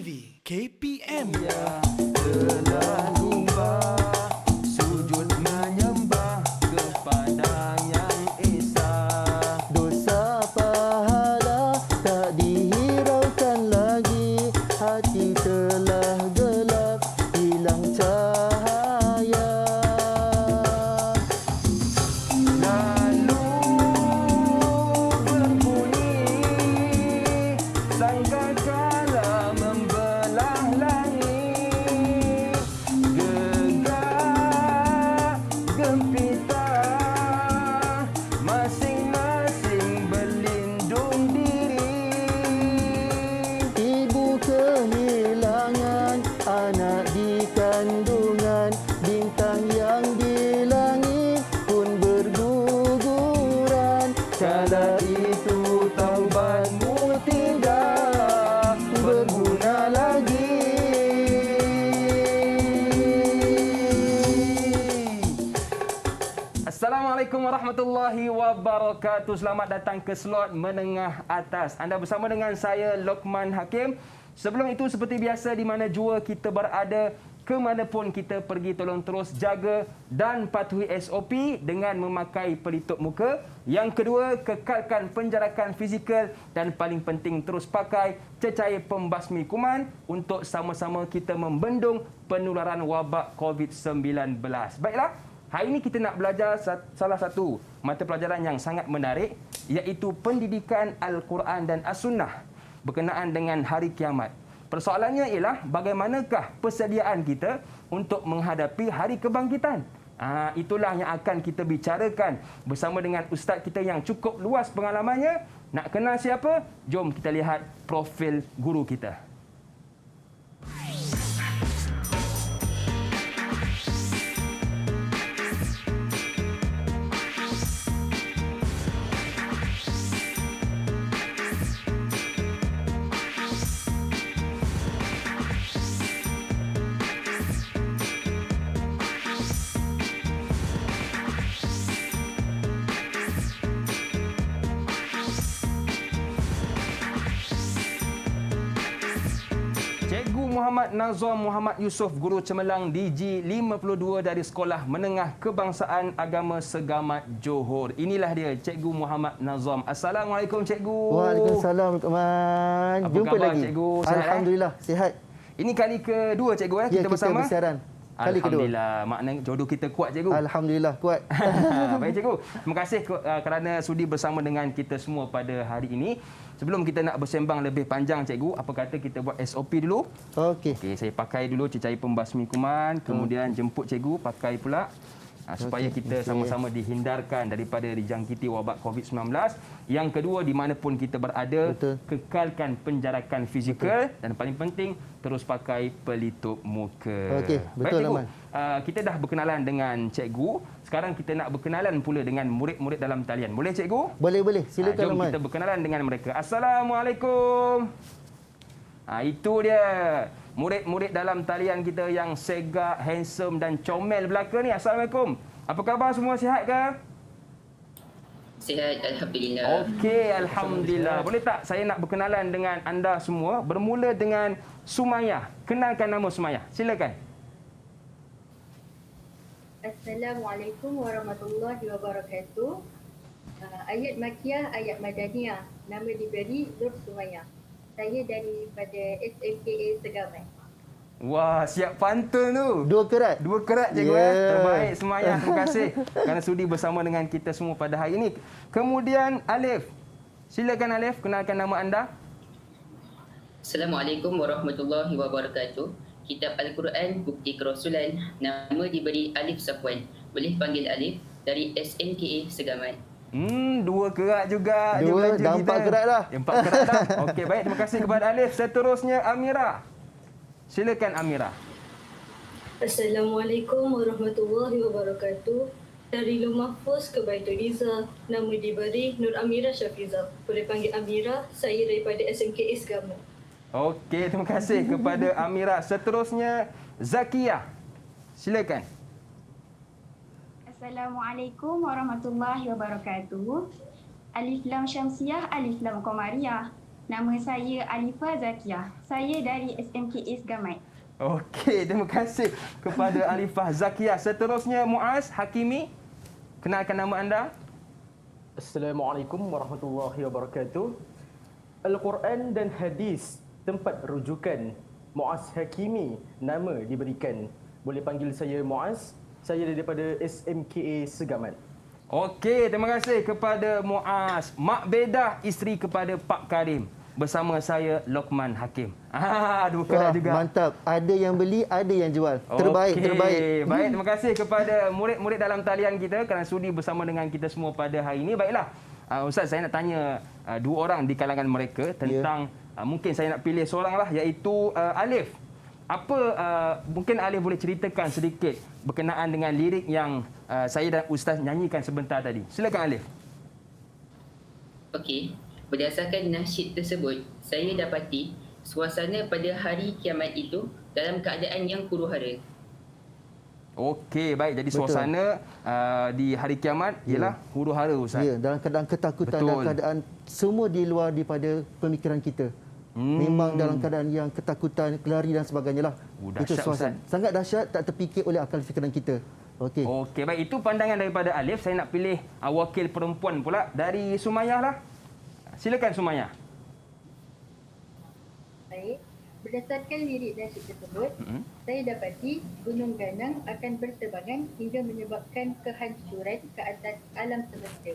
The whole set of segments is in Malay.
TV KPM. Ya telah lumba sujud menyembah kepada Yang Esa. Dosa pahala tak dihiraukan lagi. Hati telah gelap, hilang cahaya. Lalu berbunyi sangkakala membelah langit. Gegar gempita masing-masing berlindung diri. Ibu kehilangan anak di kandungan. Bintang yang di langit pun berguguran. Kala itu taubatmu tidak berguna lagi. Assalamualaikum warahmatullahi wabarakatuh. Selamat datang ke slot menengah atas. Anda bersama dengan saya Lokman Hakim. Sebelum itu seperti biasa di mana jua kita berada, ke mana pun kita pergi, tolong terus jaga dan patuhi SOP dengan memakai pelitup muka. Yang kedua, kekalkan penjarakan fizikal dan paling penting terus pakai cecair pembasmi kuman untuk sama-sama kita membendung penularan wabak COVID-19. Baiklah, hari ini kita nak belajar salah satu mata pelajaran yang sangat menarik, iaitu pendidikan Al-Quran dan As-Sunnah berkenaan dengan hari kiamat. Persoalannya ialah bagaimanakah persediaan kita untuk menghadapi hari kebangkitan. Itulah yang akan kita bicarakan bersama dengan ustaz kita yang cukup luas pengalamannya. Nak kenal siapa? Jom kita lihat profil guru kita. Cikgu Muhammad Nazam Muhammad Yusof, Guru Cemerlang DG 52 dari Sekolah Menengah Kebangsaan Agama Segamat Johor. Inilah dia Cikgu Muhammad Nazam. Assalamualaikum Cikgu. Waalaikumsalam, Tukman. Apa Jumpa khabar, lagi. Cikgu? Sihat, Alhamdulillah, sihat. Ini kali kedua Cikgu Ya, kita bersama. bersiaran. Kali kedua. Alhamdulillah, maknanya jodoh kita kuat Cikgu. Alhamdulillah, kuat. Baik Cikgu, terima kasih kerana sudi bersama dengan kita semua pada hari ini. Sebelum kita nak bersembang lebih panjang Cikgu, apa kata kita buat SOP dulu? Okey. Okey, saya pakai dulu cecair pembasmi kuman, kemudian jemput Cikgu pakai pula. Supaya kita sama-sama dihindarkan daripada dijangkiti wabak COVID-19. Yang kedua, di mana pun kita berada, Betul. kekalkan penjarakan fizikal dan paling penting terus pakai pelitup muka. Okey, betul, Baik Cikgu, Rahman. kita dah berkenalan dengan Cikgu. Sekarang kita nak berkenalan pula dengan murid-murid dalam talian. Boleh Cikgu? Boleh. Silakan, Jom Rahman. kita berkenalan dengan mereka. Assalamualaikum. Itu dia. Murid-murid dalam talian kita yang segak, handsome dan comel belaka ni. Assalamualaikum. Apa khabar semua, sihat ke? Sihat, Alhamdulillah. Okey, Alhamdulillah. Boleh tak saya nak berkenalan dengan anda semua? Bermula dengan Sumayah. Kenalkan nama Sumayah. Silakan. Assalamualaikum warahmatullahi wabarakatuh. Ayat Makiyah, ayat Madaniyah. Nama diberi Nur Sumayah. Saya daripada SMKA Segamat. Wah, siap pantun tu. Dua kerat. Dua kerat Cikgu. Yeah. Terbaik Sumayah. Terima kasih kerana sudi bersama dengan kita semua pada hari ini. Kemudian Alif. Silakan Alif, kenalkan nama anda. Assalamualaikum warahmatullahi wabarakatuh. Kitab Al-Quran, Bukti Kerasulan. Nama diberi Alif Safwan. Boleh panggil Alif dari SMKA Segamat. Dua kerat juga. dia Dua, belajar dah kita. 4 kerat dah. 4 kerat dah. Okey, baik. Terima kasih kepada Alif. Seterusnya Amira. Silakan Amira. Assalamualaikum warahmatullahi wabarakatuh. Dari Lumah Mahfuz ke Baitul Izzah. Nama diberi Nur Amira Syafizah. Boleh panggil Amira. Saya daripada SMKA Segamat. Okey, terima kasih kepada Amira. Seterusnya Zakia. Silakan. Assalamualaikum warahmatullahi wabarakatuh. Alif Lam Syamsiah, Alif Lam Qamariyah. Nama saya Alifah Zakiah. Saya dari SMKA Segamat. Okey, terima kasih kepada Alifah Zakiah. Seterusnya Muaz Hakimi. Kenalkan nama anda. Assalamualaikum warahmatullahi wabarakatuh. Al-Quran dan hadis, tempat rujukan. Muaz Hakimi, nama diberikan. Boleh panggil saya Muaz. Saya daripada SMKA Segamat. Okey, terima kasih kepada Muaz. Mak Bedah, isteri kepada Pak Karim. Bersama saya Lokman Hakim. Dua kerat juga. Mantap. Ada yang beli, ada yang jual. Terbaik, Okey, terbaik. Baik, terima kasih kepada murid-murid dalam talian kita kerana sudi bersama dengan kita semua pada hari ini. Baiklah, Ustaz, saya nak tanya dua orang di kalangan mereka tentang mungkin saya nak pilih seorang lah, iaitu Alif. Apa mungkin Alif boleh ceritakan sedikit berkenaan dengan lirik yang saya dan Ustaz nyanyikan sebentar tadi. Silakan Alif. Okey, berdasarkan nasyid tersebut, saya dapati suasana pada hari kiamat itu dalam keadaan yang huru-hara. Okey, baik. Jadi suasana di hari kiamat ialah huru-hara, Ustaz. Ya, dalam keadaan ketakutan, Betul. dalam keadaan semua di luar daripada pemikiran kita. Memang dalam keadaan yang ketakutan, kelari dan sebagainya lah. Itu Dahsyat, suasana. Ustaz. Sangat dahsyat, tak terfikir oleh akal fikiran kita. Okey. Okey, baik. Itu pandangan daripada Alif. Saya nak pilih wakil perempuan pula dari Sumayyah lah. Silakan Sumayyah. Baik. Berdasarkan lirik nasyid tersebut, saya dapati gunung ganang akan berterbangan hingga menyebabkan kehancuran ke atas alam semesta.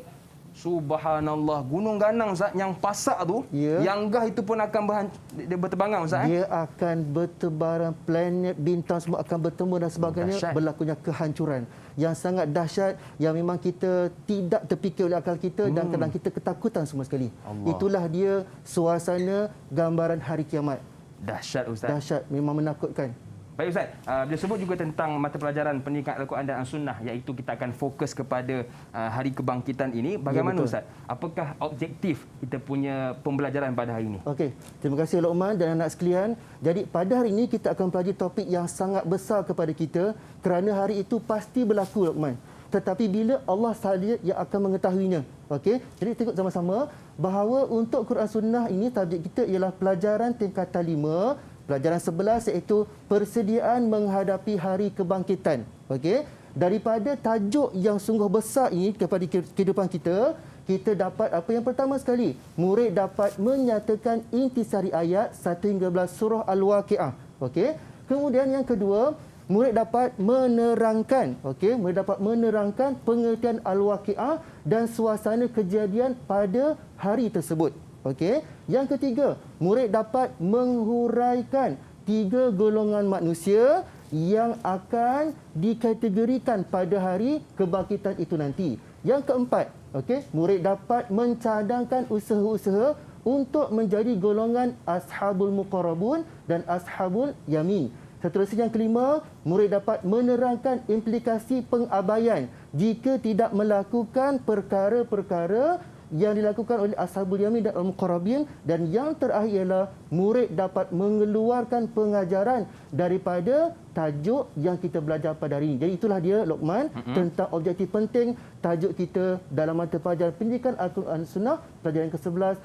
Subhanallah, gunung ganang Ustaz yang pasak tu, Ya. yang gah itu pun akan berterbangan Ustaz. Dia akan bertebaran, planet, bintang semua akan bertemu dan sebagainya. Dahsyat. Berlakunya kehancuran yang sangat dahsyat, yang memang kita tidak terfikir oleh akal kita dan kadang kita ketakutan semua sekali. Allah. Itulah dia suasana gambaran hari kiamat. Dahsyat Ustaz. Dahsyat, memang menakutkan. Baik Ustaz, bila sebut juga tentang mata pelajaran pendidikan Al-Quran dan As-Sunnah, iaitu kita akan fokus kepada hari kebangkitan ini. Bagaimana betul. Ustaz? Apakah objektif kita punya pembelajaran pada hari ini? Okey, terima kasih Luqman dan anak sekalian. Jadi pada hari ini kita akan pelajari topik yang sangat besar kepada kita kerana hari itu pasti berlaku Luqman. Tetapi bila Allah sahaja yang akan mengetahuinya. Okey, jadi tengok sama-sama bahawa untuk Quran Sunnah ini tajuk kita ialah pelajaran tingkatan 5, pelajaran 11 iaitu persediaan menghadapi hari kebangkitan. Okey, daripada tajuk yang sungguh besar ini kepada kehidupan kita, kita dapat apa yang pertama sekali, murid dapat menyatakan intisari ayat 1 hingga 11 surah Al-Waqiah. Okey. Kemudian yang kedua, murid dapat menerangkan, murid dapat menerangkan pengertian Al-Waqiah dan suasana kejadian pada hari tersebut. Okey. Yang ketiga, murid dapat menghuraikan 3 golongan manusia yang akan dikategorikan pada hari kebangkitan itu nanti. Yang keempat, murid dapat mencadangkan usaha-usaha untuk menjadi golongan ashabul muqarrabun dan ashabul yamin. Seterusnya yang kelima, murid dapat menerangkan implikasi pengabaian jika tidak melakukan perkara-perkara yang dilakukan oleh ashabul yamin dan al-muqarrabin. Dan yang terakhir ialah murid dapat mengeluarkan pengajaran daripada tajuk yang kita belajar pada hari ini. Jadi itulah dia Luqman tentang objektif penting tajuk kita dalam mata pelajaran pendidikan Al-Quran Sunnah pelajaran ke-11,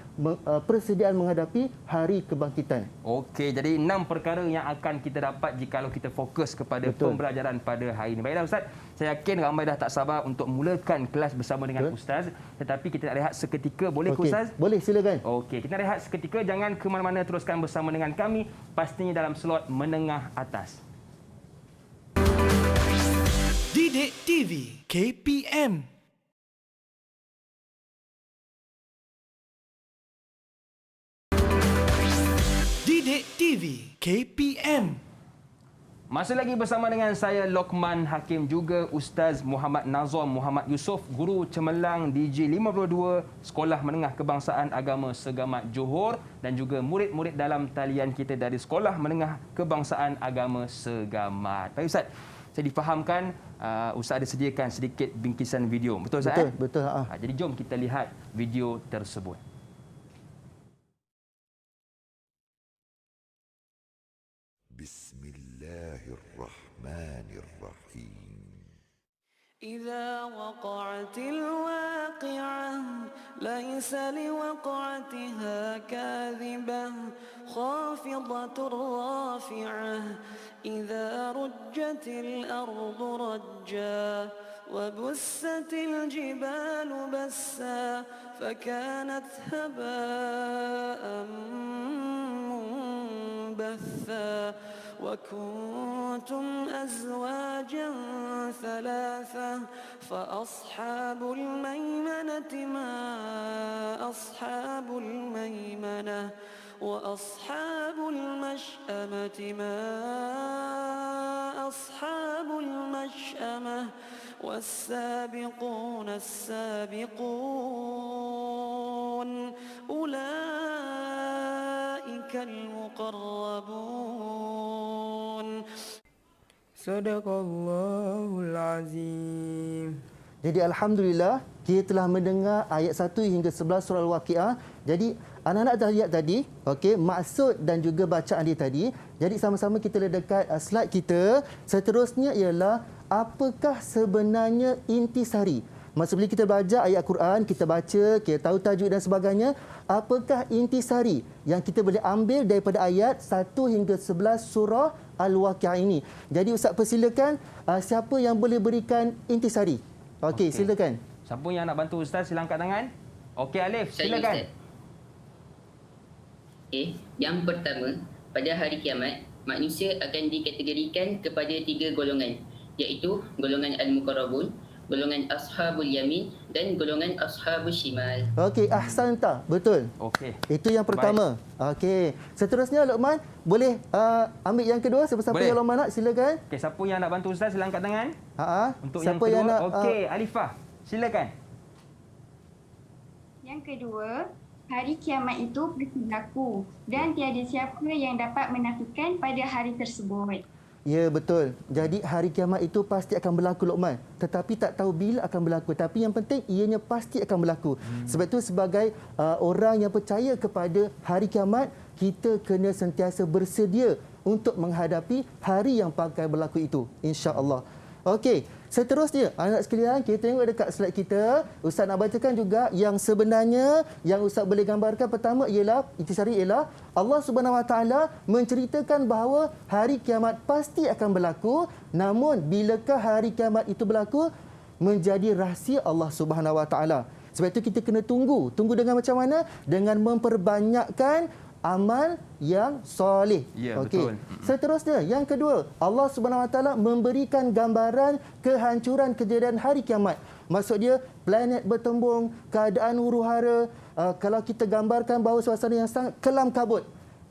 persediaan menghadapi hari kebangkitan. Okey, jadi 6 perkara yang akan kita dapat jika kita fokus kepada pembelajaran pada hari ini. Baiklah Ustaz, saya yakin ramai dah tak sabar untuk mulakan kelas bersama dengan Ustaz. Tetapi kita nak rehat seketika, boleh ke Ustaz? Boleh, silakan. Okey, kita rehat seketika. Jangan ke mana-mana, teruskan bersama dengan kami, pastinya dalam slot menengah atas. Didik TV KPM. Didik TV KPM. Masih lagi bersama dengan saya Lokman Hakim, juga Ustaz Muhammad Nazom Muhammad Yusof, guru cemerlang DJ 52 Sekolah Menengah Kebangsaan Agama Segamat Johor, dan juga murid-murid dalam talian kita dari Sekolah Menengah Kebangsaan Agama Segamat. Baik Ustaz, saya difahamkan Ustaz ada sediakan sedikit bingkisan video. Betul Ustaz? Betul. Jadi jom kita lihat video tersebut. Bismillahirrahmanirrahim. إذا وقعت الواقعة ليس لوقعتها كاذبة خافضة رافعة إذا رجت الأرض رجا وبست الجبال بسا فكانت هباء منبثا وكنتم أزواجا ثلاثة فأصحاب الميمنة ما أصحاب الميمنة وأصحاب المشأمة ما أصحاب المشأمة والسابقون السابقون أولئك المقربون صدق الله العظيم. Jadi alhamdulillah kita telah mendengar ayat 1 hingga 11 surah Al-Waqiah. Jadi anak-anak dah lihat tadi, okey, maksud dan juga bacaan dia tadi. Jadi sama-sama kita lihat dekat slide kita. Seterusnya ialah apakah sebenarnya intisari? Maksud bila kita belajar ayat Quran, kita baca, kita tahu tajuk dan sebagainya, apakah intisari yang kita boleh ambil daripada ayat 1 hingga 11 surah Al-Waqiah ini? Jadi Ustaz persilakan, siapa yang boleh berikan intisari? Okey, silakan. Siapa yang nak bantu Ustaz, sila angkat tangan. Okey Alif, silakan. Okey, yang pertama, pada hari kiamat, manusia akan dikategorikan kepada 3 golongan, iaitu golongan Al-Muqarrabun, golongan Ashabul Yamin dan golongan Ashabul Shimal. Okey, ahsanta. Betul. Okey. Itu yang pertama. Okey. Seterusnya Luqman, boleh ambil yang kedua? Siapa yang Luqman nak? Silakan. Okey, siapa yang nak bantu Ustaz, sila angkat tangan. Untuk siapa yang kedua, yang nak, okey, Alifah, silakan. Yang kedua, hari kiamat itu pasti berlaku dan tiada siapa yang dapat menafikan pada hari tersebut. Ya, betul. Jadi hari kiamat itu pasti akan berlaku Luqman. Tetapi tak tahu bila akan berlaku. Tapi yang penting ianya pasti akan berlaku. Sebab itu sebagai orang yang percaya kepada hari kiamat, kita kena sentiasa bersedia untuk menghadapi hari yang bakal berlaku itu. InsyaAllah. Okey, seterusnya anak sekalian, kita tengok dekat slide kita. Ustaz nak bacakan juga yang sebenarnya yang Ustaz boleh gambarkan. Pertama ialah, intisari ialah Allah Subhanahu Wa Taala menceritakan bahawa hari kiamat pasti akan berlaku. Namun bilakah hari kiamat itu berlaku menjadi rahsia Allah Subhanahu Wa Taala. Sebab itu kita kena tunggu. Tunggu dengan macam mana? Dengan memperbanyakkan amal yang soleh. Ya, okey. betul. Seterusnya, yang kedua, Allah Subhanahu Wa Taala memberikan gambaran kehancuran kejadian hari kiamat. Maksud dia, planet bertembung, keadaan huru-hara, kalau kita gambarkan bahawa suasana yang sangat kelam kabut.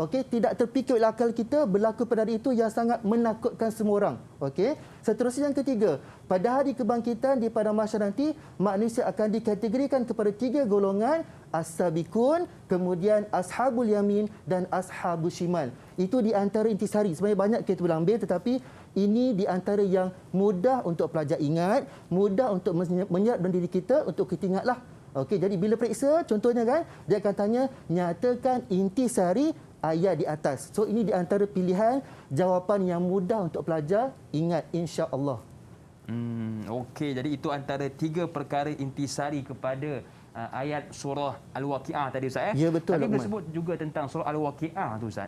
Okey, tidak terfikir oleh akal kita berlaku pada hari itu yang sangat menakutkan semua orang. Okey. Seterusnya yang ketiga, pada hari kebangkitan di padang mahsyar nanti, manusia akan dikategorikan kepada 3 golongan, as-sabiqun, kemudian ashabul yamin dan ashabul shimal. Itu di antara intisari. Sebenarnya banyak kita boleh ambil, tetapi ini di antara yang mudah untuk pelajar ingat, mudah untuk menyerap dalam diri kita untuk kita ingatlah. Okey, jadi bila periksa contohnya kan, dia akan tanya nyatakan intisari ayat di atas. So ini di antara pilihan jawapan yang mudah untuk pelajar ingat, insya-Allah. Okey, jadi itu antara 3 perkara intisari kepada ayat surah Al-Waqiah tadi Ustaz. Ya, betul. Tadi boleh sebut juga tentang surah Al-Waqiah tu Ustaz.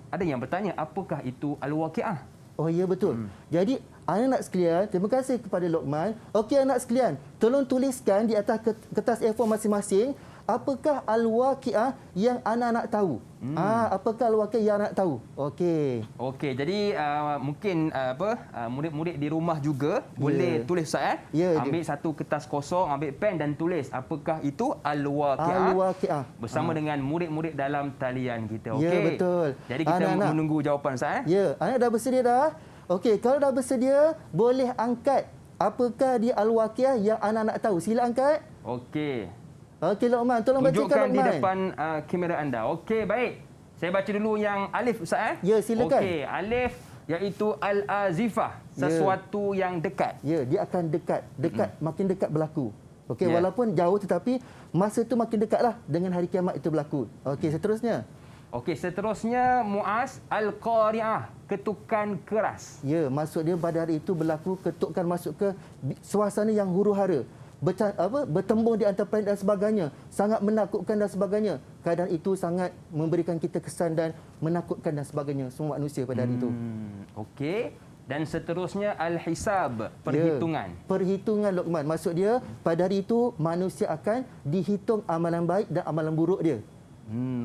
Ada yang bertanya apakah itu Al-Waqiah? Oh ya, betul. Jadi anak-anak sekalian, terima kasih kepada Luqman. Okey anak sekalian, tolong tuliskan di atas kertas A4 masing-masing apakah Al-Waqiah yang anak-anak tahu. Apakah Al-Waqiah yang anak tahu? Okey. Okey, jadi mungkin murid-murid di rumah juga boleh tulis Ustaz. Ambil satu kertas kosong, ambil pen dan tulis apakah itu Al-Waqiah. Al-Waqiah. Bersama dengan murid-murid dalam talian kita. Okey. Ya, betul. Jadi kita anak-anak menunggu jawapan Ustaz. Ya, anak dah bersedia dah? Okey, kalau dah bersedia, boleh angkat apakah di Al-Waqiah yang anak-anak tahu. Sila angkat. Okey. Okey Luqman, tolong bacakan Tunjukkan Luqman. di depan kamera anda. Okey, baik. Saya baca dulu yang Alif Ustaz. Ya, silakan. Okey, Alif iaitu Al-Azifah, sesuatu yang dekat. Ya, dia akan dekat. Makin dekat berlaku. Okey, walaupun jauh tetapi masa itu makin dekatlah dengan hari kiamat itu berlaku. Okey, seterusnya. Okey, seterusnya Muaz Al-Qari'ah, ketukan keras. Ya, maksud dia pada hari itu berlaku ketukan masuk ke suasana yang huru-hara. bertembung di antara planet dan sebagainya, sangat menakutkan dan sebagainya. Keadaan itu sangat memberikan kita kesan dan menakutkan dan sebagainya semua manusia pada hari itu. Okey. Dan seterusnya al-hisab, perhitungan. Ya, perhitungan Luqman. Maksud dia pada hari itu manusia akan dihitung amalan baik dan amalan buruk dia.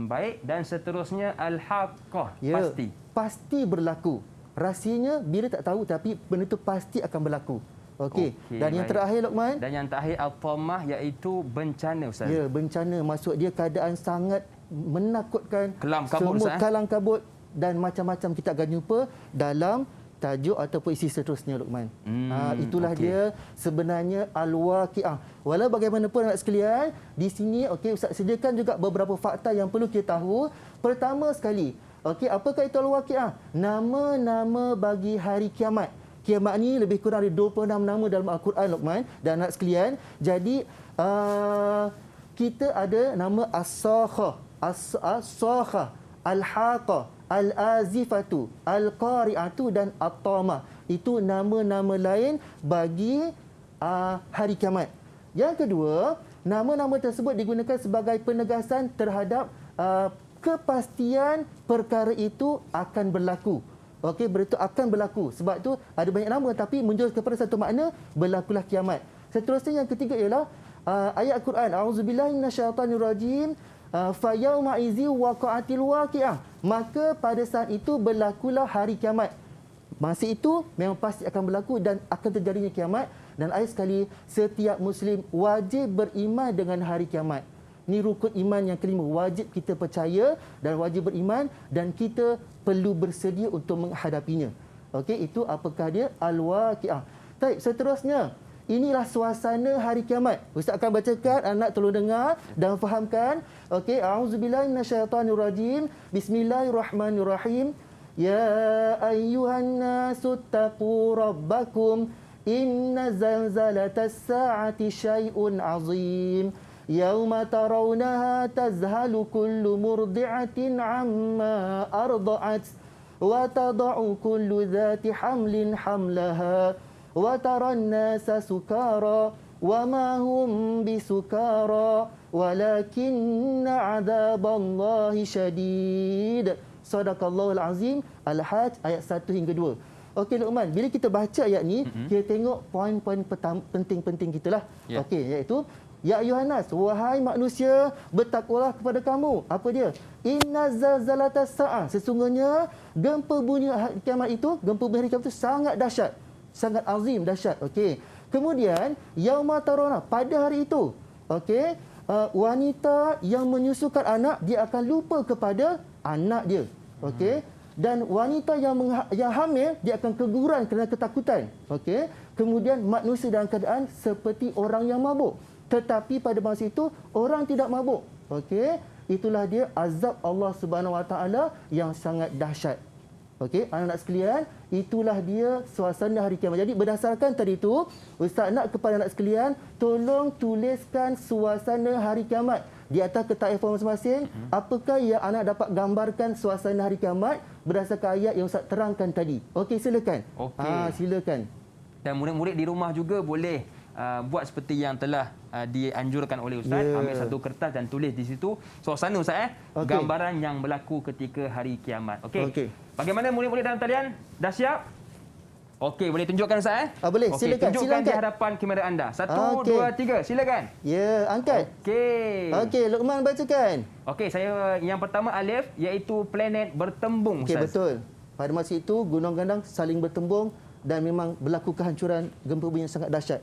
Baik. Dan seterusnya al-haqqah, Ya, pasti. pasti berlaku. Rahsianya bila tak tahu tapi benda itu pasti akan berlaku. Okey. Dan yang terakhir Luqman. Dan yang terakhir al-tammah, iaitu bencana, Ustaz. Ya, bencana. Maksud dia keadaan sangat menakutkan. Kelam kabut, semut Ustaz. kalang kabut dan macam-macam kita akan jumpa dalam tajuk ataupun isi seterusnya Luqman. Itulah dia sebenarnya al-waqiah. Walau bagaimanapun anak sekalian, di sini Ustaz sediakan juga beberapa fakta yang perlu kita tahu. Pertama sekali, apakah itu al-waqiah? Nama-nama bagi hari kiamat. Kiamat ni lebih kurang ada 26 nama dalam Al-Quran Luqman dan anak sekalian. Jadi kita ada nama as-sakhah, as-sakhah, al-haqah, al-azifatu, al-qari'atu dan at-tamah. Itu nama-nama lain bagi hari kiamat. Yang kedua, nama-nama tersebut digunakan sebagai penegasan terhadap kepastian perkara itu akan berlaku. Berita akan berlaku. Sebab tu ada banyak nama tapi menjurus kepada satu makna, berlakulah kiamat. Seterusnya yang ketiga ialah ayat Al-Quran. A'udzubillahi minasyaitanirrajim. Fa yauma izi waqa'atil waqi'ah. Maka pada saat itu berlakulah hari kiamat. Masa itu memang pasti akan berlaku dan akan terjadinya kiamat. Dan ayat sekali, setiap Muslim wajib beriman dengan hari kiamat. Ini rukun iman yang kelima. Wajib kita percaya dan wajib beriman dan kita perlu bersedia untuk menghadapinya. Itu apakah dia? Al-waqi'ah. Baik, seterusnya. Inilah suasana hari kiamat. Ustaz akan bacakan, anak tolong dengar dan fahamkan. A'udzubillahi minasyaitanirrajim. Bismillahirrahmanirrahim. Ya ayyuhan nasu taqu rabbakum. Inna zalzalatas sa'ati syai'un 'azim. Yauma tarawnaha tazhalu kullu murdi'atin 'amma arda'at wa tada'u kullu dhati hamlin hamlaha wa taran nasa sukara wa ma hum bisukara walakinna 'adzaballahi syadid. Sadaqallahul azim. Al-Hajj ayat 1 hingga 2. Luqman, bila kita baca ayat ni, kita tengok poin-poin penting-penting kita lah. Iaitu ya ayuhan nas, wahai manusia, bertakwalah kepada kamu. Apa dia? Inna zalzalatas sa'ah. Sesungguhnya gempa bumi hari kiamat itu, gempa bumi hari kiamat itu sangat dahsyat. Sangat azim, dahsyat. Kemudian yauma tarawna, pada hari itu, wanita yang menyusukan anak, dia akan lupa kepada anak dia. Dan wanita yang hamil, dia akan keguguran kerana ketakutan. Kemudian manusia dalam keadaan seperti orang yang mabuk. Tetapi pada masa itu orang tidak mabuk. Itulah dia azab Allah Subhanahu Wa Taala yang sangat dahsyat. Anak-anak sekalian, itulah dia suasana hari kiamat. Jadi berdasarkan tadi itu, Ustaz nak kepada anak sekalian, tolong tuliskan suasana hari kiamat di atas kertas A4 masing-masing. Apakah yang anak dapat gambarkan suasana hari kiamat berdasarkan ayat yang Ustaz terangkan tadi? Silakan. Silakan. Dan murid-murid di rumah juga boleh buat seperti yang telah dianjurkan oleh Ustaz. Ambil satu kertas dan tulis di situ suasana Ustaz, gambaran yang berlaku ketika hari kiamat. Bagaimana murid-murid dalam talian? Dah siap? Boleh tunjukkan Ustaz? Boleh, silakan. Tunjukkan di hadapan kamera anda. 1, 2, 3, silakan. Ya, angkat. Luqman bacakan. Saya yang pertama alif, iaitu planet bertembung Ustaz. Betul. Pada masa itu gunung gandang saling bertembung dan memang berlaku kehancuran gempa bumi yang sangat dahsyat.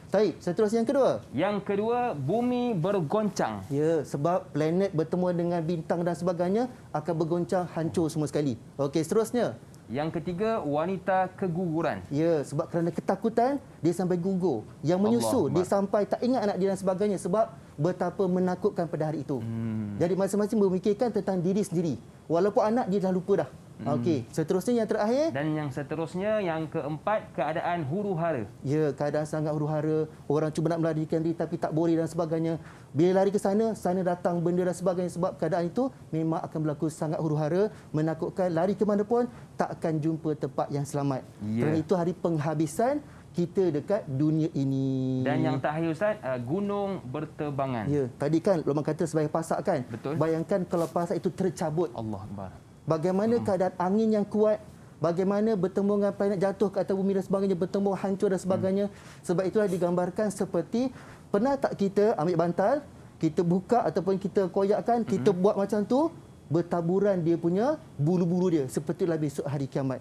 Baik, seterusnya yang kedua. Yang kedua, bumi bergoncang. Ya, sebab planet bertemu dengan bintang dan sebagainya akan bergoncang, hancur semua sekali. Seterusnya. Yang ketiga, wanita keguguran. Ya, sebab kerana ketakutan dia sampai gugur. Yang menyusu dia sampai tak ingat anak dia dan sebagainya sebab betapa menakutkan pada hari itu. Jadi masing-masing memikirkan tentang diri sendiri. Walaupun anak dia dah lupa dah. Seterusnya yang terakhir. Dan yang seterusnya, yang keempat, keadaan huru-hara. Ya, keadaan sangat huru-hara. Orang cuba nak melarikan diri tapi tak boleh dan sebagainya. Bila lari ke sana, sana datang benda dan sebagainya. Sebab keadaan itu memang akan berlaku sangat huru-hara, menakutkan. Lari ke mana pun tak akan jumpa tempat yang selamat. Kerana itu hari penghabisan kita dekat dunia ini. Dan yang terakhir Ustaz, gunung berterbangan. Ya, tadi kan Luqman kata sebagai pasak kan. Betul. Bayangkan kalau pasak itu tercabut. Allah Akbar. Bagaimana keadaan angin yang kuat, bagaimana bertemu dengan planet jatuh ke atas bumi dan sebagainya, bertemu hancur dan sebagainya. Sebab itulah digambarkan seperti, pernah tak kita ambil bantal, kita buka ataupun kita koyakkan, kita buat macam tu, bertaburan dia punya bulu-bulu dia. Sepertilah besok hari kiamat.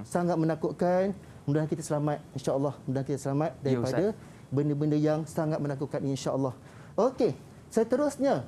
Sangat menakutkan. Mudah-mudahan kita selamat, insya-Allah. Mudah-mudahan kita selamat daripada benda-benda yang sangat menakutkan ini, insya-Allah. Okey, seterusnya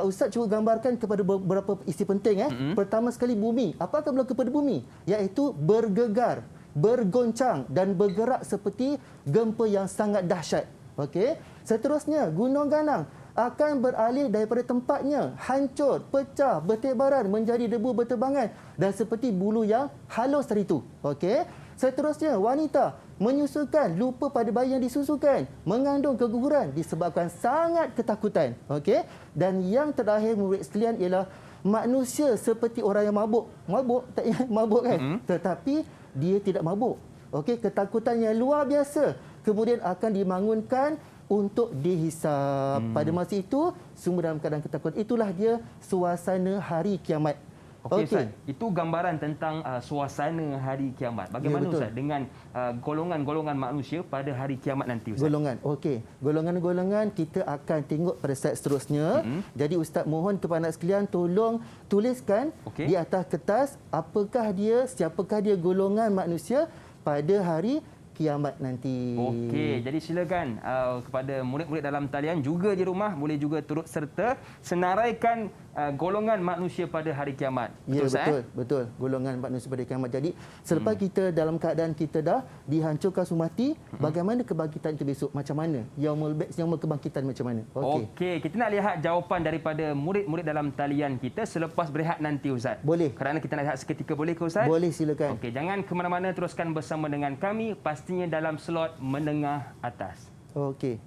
Ustaz cuba gambarkan kepada beberapa isu penting. Pertama sekali bumi. Apa akan berlaku pada bumi? Iaitu bergegar, bergoncang dan bergerak seperti gempa yang sangat dahsyat. Okey. Seterusnya gunung ganang akan beralih daripada tempatnya, hancur, pecah, bertebaran menjadi debu berterbangan dan seperti bulu yang halus tadi itu. Okey. Seterusnya wanita menyusukan, lupa pada bayi yang disusukan, mengandung keguguran disebabkan sangat ketakutan. Okey. Dan yang terakhir murid sekalian ialah manusia seperti orang yang mabuk. Mabuk tak ingat mabuk kan? Tetapi dia tidak mabuk. Okey, ketakutan yang luar biasa. Kemudian akan dibangunkan untuk dihisap. Pada masa itu semua dalam keadaan ketakutan. Itulah dia suasana hari kiamat. Okey, Ustaz. Itu gambaran tentang suasana hari kiamat. Bagaimana Ustaz dengan golongan-golongan manusia pada hari kiamat nanti, Ustaz? Golongan. Okey. Golongan-golongan kita akan tengok pada slide seterusnya. Jadi Ustaz mohon kepada anak sekalian tolong tuliskan di atas kertas siapakah dia golongan manusia pada hari kiamat nanti. Okey, jadi silakan kepada murid-murid dalam talian juga di rumah boleh juga turut serta senaraikan golongan manusia pada hari kiamat. Ya, Betul, betul. Golongan manusia pada kiamat. Jadi selepas kita dalam keadaan kita dah dihancurkan semua mati, bagaimana kebangkitan itu besok? Macam mana? Yaumul kebangkitan macam mana? Okey, kita nak lihat jawapan daripada murid-murid dalam talian kita selepas berehat nanti, Ustaz. Boleh. Kerana kita nak rehat seketika, boleh ke Ustaz? Boleh, silakan. Okey, jangan ke mana-mana, teruskan bersama dengan kami, pastinya dalam slot menengah atas. Okey.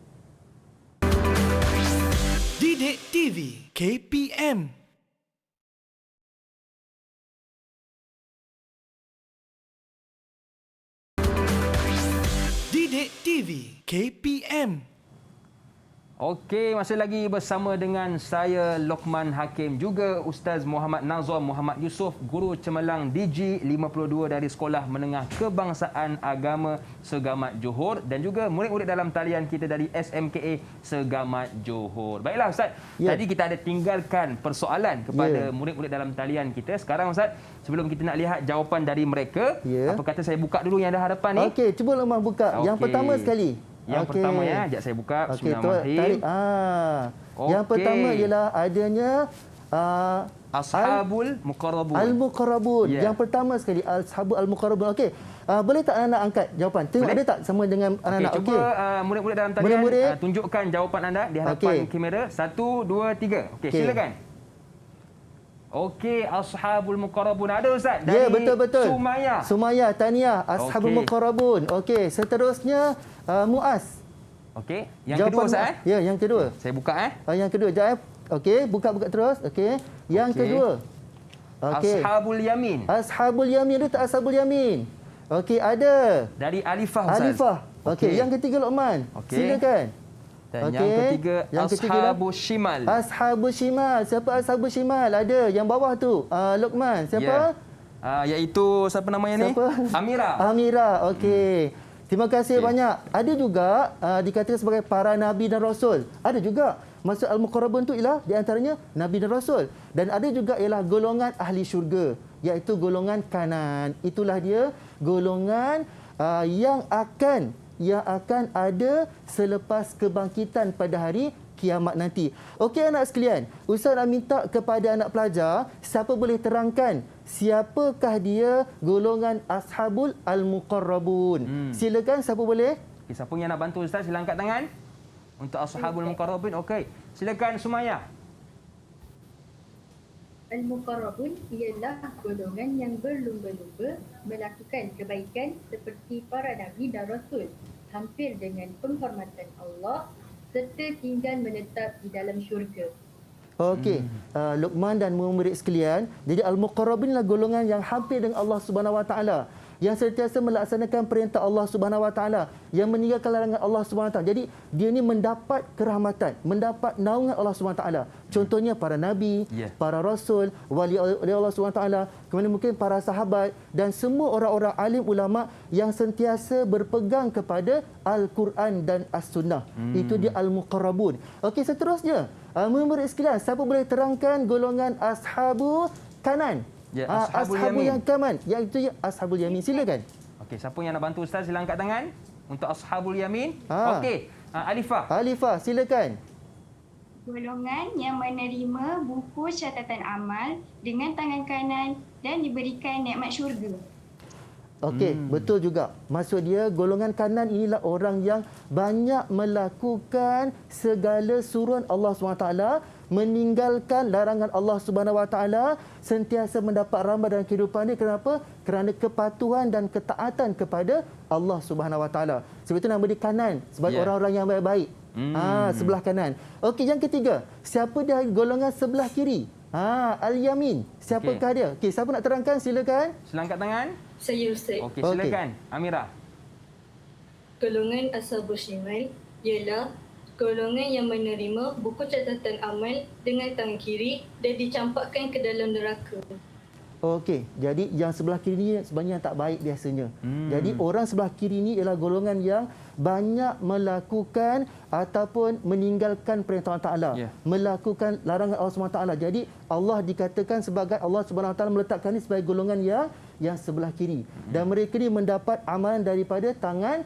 Didik TV KPM. Didik TV KPM. Okey, masih lagi bersama dengan saya Luqman Hakim, juga Ustaz Muhammad Nazam Muhammad Yusof, guru cemerlang DG 52 dari Sekolah Menengah Kebangsaan Agama Segamat Johor, dan juga murid-murid dalam talian kita dari SMKA Segamat Johor. Baiklah Ustaz, tadi kita ada tinggalkan persoalan kepada murid-murid dalam talian kita. Sekarang Ustaz, sebelum kita nak lihat jawapan dari mereka, apa kata saya buka dulu yang ada hadapan ni? Okey, cuba Luqman buka. Yang pertama sekali. Yang pertama ya, sekejap saya buka. Bismillahirrahmanirrahim. Yang pertama ialah adanya Ashabul Muqarrabun. Al-Muqarrabun. Yang pertama sekali Ashabul Al-Muqarrabun. Okey. Boleh tak anak angkat jawapan? Tengok ada tak sama dengan anak-anak? Cuba murid-murid dalam talian tunjukkan jawapan anda di hadapan kamera. 1, 2, 3. Okey, silakan. Okey, Ashabul Muqarrabun. Ada Ustaz dari betul. Sumayyah, Taniyah, Ashabul Muqarrabun. Okey, seterusnya Muaz. Okey, yang kedua Ustaz. Ya, yang kedua. Saya buka Yang kedua, jap. Okey, buka terus. Okey. Yang kedua. Okey. Ashabul Yamin. Ashabul Yamin, ada tak Ashabul Yamin? Okey, ada. Dari Alifah Ustaz. Alifah. Okey, yang ketiga Luqman. Silakan. Dan yang ketiga Ashabul Shimal. Ashabul Shimal. Siapa Ashabul Shimal? Ada yang bawah tu. Luqman. Siapa? Iaitu siapa namanya ni? Amira. Okey. Terima kasih banyak. Ada juga dikatakan sebagai para nabi dan rasul. Ada juga. Maksud Al-Muqarrabun itu ialah di antaranya nabi dan rasul. Dan ada juga ialah golongan ahli syurga, iaitu golongan kanan. Itulah dia golongan yang akan ada selepas kebangkitan pada hari kiamat nanti. Okey anak sekalian, Ustaz nak minta kepada anak pelajar, siapa boleh terangkan siapakah dia golongan Ashabul Al-Muqarrabun? Silakan, siapa boleh? Okay, siapa yang nak bantu Ustaz, sila angkat tangan. Untuk Ashabul Muqarrabun, okey. Silakan Sumayyah. Al-Muqarrabun ialah golongan yang berlumba-lumba melakukan kebaikan seperti para nabi dan rasul, hampir dengan penghormatan Allah serta tinggal menetap di dalam syurga. Okey, Luqman dan murid sekalian, jadi Al-Muqarrabun adalah golongan yang hampir dengan Allah Subhanahu Wa Taala. yang sentiasa melaksanakan perintah Allah Subhanahu Wa Taala, yang meninggalkan larangan Allah Subhanahu Wa Taala. Jadi dia ni mendapat kerahmatan, mendapat naungan Allah Subhanahu Wa Taala. Contohnya para nabi, para rasul, wali Allah Subhanahu Wa Taala, kemudian mungkin para sahabat dan semua orang-orang alim ulama yang sentiasa berpegang kepada Al-Quran dan As-Sunnah. Itu dia Al-Muqarrabun. Okey, seterusnya, murid sekalian, siapa boleh terangkan golongan Ashabu Kanan? Ya, Ashabul yang kanan, iaitu Ashabul Yamin. Silakan. Okey, siapa yang nak bantu Ustaz sila angkat tangan untuk Ashabul Yamin. Okey, Alifah. Alifah, silakan. Golongan yang menerima buku catatan amal dengan tangan kanan dan diberikan nikmat syurga. Okey, betul juga. Maksud dia golongan kanan inilah orang yang banyak melakukan segala suruhan Allah SWT, meninggalkan larangan Allah Subhanahu Wa Taala, sentiasa mendapat rahmat dalam kehidupan dia. Kenapa? Kerana kepatuhan dan ketaatan kepada Allah Subhanahu Wa Taala. Sebab itu nama dia kanan, sebagai orang-orang yang baik-baik. Sebelah kanan. Okey, yang ketiga, siapa dia golongan sebelah kiri? Al-Yamin. Siapakah dia? Okey, siapa nak terangkan? Silakan. Sila angkat tangan. Saya Ustaz. Okey, silakan. Amira. Golongan Ashabul Shimal ialah golongan yang menerima buku catatan amal dengan tangan kiri dan dicampakkan ke dalam neraka. Okey, jadi yang sebelah kiri ni sebenarnya tak baik biasanya. Jadi orang sebelah kiri ni ialah golongan yang banyak melakukan ataupun meninggalkan perintah Allah Taala, melakukan larangan Allah Subhanahu Taala. Jadi Allah dikatakan sebagai Allah Subhanahu Taala meletakkan ni sebagai golongan yang sebelah kiri, dan mereka ni mendapat amalan daripada tangan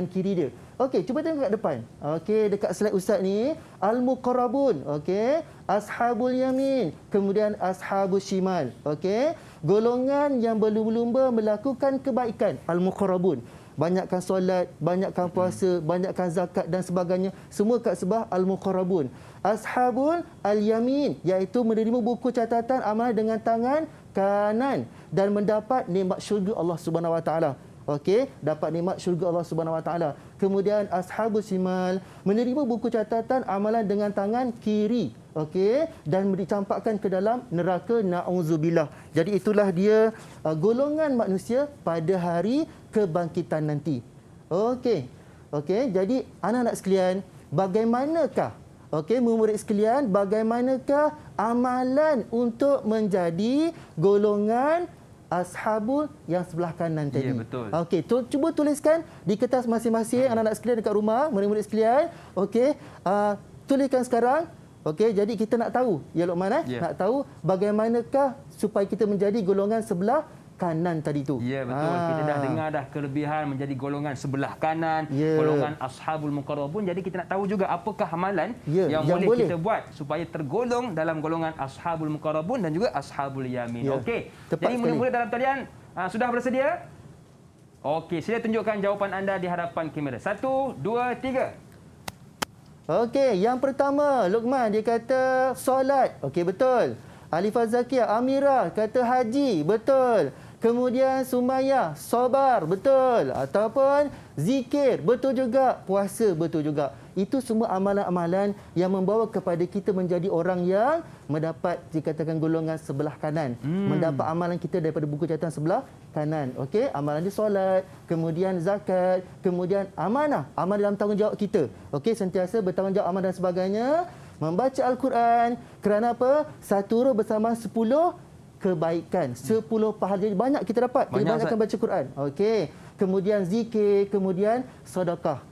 kiri dia. Okey, cuba tengok kat depan. Okey, dekat slide Ustaz ni, Al-Muqarrabun, okey, Ashabul Yamin, kemudian Ashabul Shimal, okey. Golongan yang berlumba-lumba melakukan kebaikan, Al-Muqarrabun. Banyakkan solat, banyakkan puasa, banyakkan zakat dan sebagainya, semua kat sebelah Al-Muqarrabun. Ashabul Al-Yamin, iaitu menerima buku catatan amal dengan tangan kanan dan mendapat nikmat syurga Allah Subhanahu Wa Taala. Okey, dapat nikmat syurga Allah Subhanahu Wa Taala. Kemudian Ashabul Shimal menerima buku catatan amalan dengan tangan kiri, okey, dan dicampakkan ke dalam neraka, na'udzubillah. Jadi itulah dia golongan manusia pada hari kebangkitan nanti. Okey. Okey, jadi anak-anak sekalian, bagaimanakah murid sekalian, bagaimanakah amalan untuk menjadi golongan Ashabul yang sebelah kanan tadi? Ya, betul. Okey, cuba tuliskan di kertas masing-masing anak-anak sekalian dekat rumah, murid-murid sekalian. Okey, tuliskan sekarang. Okey, jadi kita nak tahu, ya Luqman, nak tahu bagaimanakah supaya kita menjadi golongan sebelah kanan tadi tu. Ya, betul. Kita dah dengar dah kelebihan menjadi golongan sebelah kanan, golongan Ashabul Muqarrabun. Jadi kita nak tahu juga apakah amalan yang boleh kita buat supaya tergolong dalam golongan Ashabul Muqarrabun dan juga Ashabul Yamin. Okey. Jadi murid-murid dalam talian sudah bersedia? Okey, sila tunjukkan jawapan anda di hadapan kamera. 1, 2, 3. Okey, yang pertama Luqman dia kata solat. Okey, betul. Alifah Zakia, Amira kata haji, betul. Kemudian Sumayyah, sabar, betul. Ataupun zikir, betul juga. Puasa, betul juga. Itu semua amalan-amalan yang membawa kepada kita menjadi orang yang mendapat dikatakan golongan sebelah kanan. Mendapat amalan kita daripada buku catatan sebelah kanan. Okey, amalan dia solat, kemudian zakat, kemudian amanah, amal dalam tanggungjawab kita. Okey, sentiasa bertanggungjawab amanah dan sebagainya. Membaca Al-Quran, kerana apa? Satu huruf bersama 10 kebaikan, 10 pahala. Jadi banyak kita dapat bila banyakkan baca Quran. Okey. Kemudian zikir, kemudian sedekah.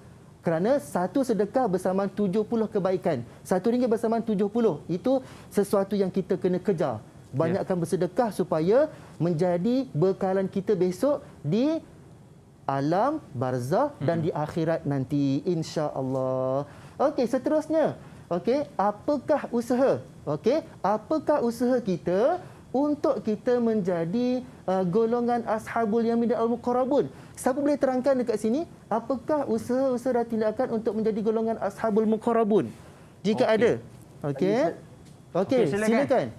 Kerana satu sedekah bersamaan 70 kebaikan. RM1 bersamaan 70. Itu sesuatu yang kita kena kejar. Banyakkan bersedekah supaya menjadi bekalan kita besok di alam barzakh dan di akhirat nanti, insya-Allah. Okey, seterusnya. Okey, apakah usaha? Okey, apakah usaha kita untuk kita menjadi golongan Ashabul Yamin dan Al-Muqarrabun? Siapa boleh terangkan dekat sini apakah usaha-usaha dan tindakan untuk menjadi golongan Ashabul Muqarrabun? Jika ada. Okey. Okey, silakan.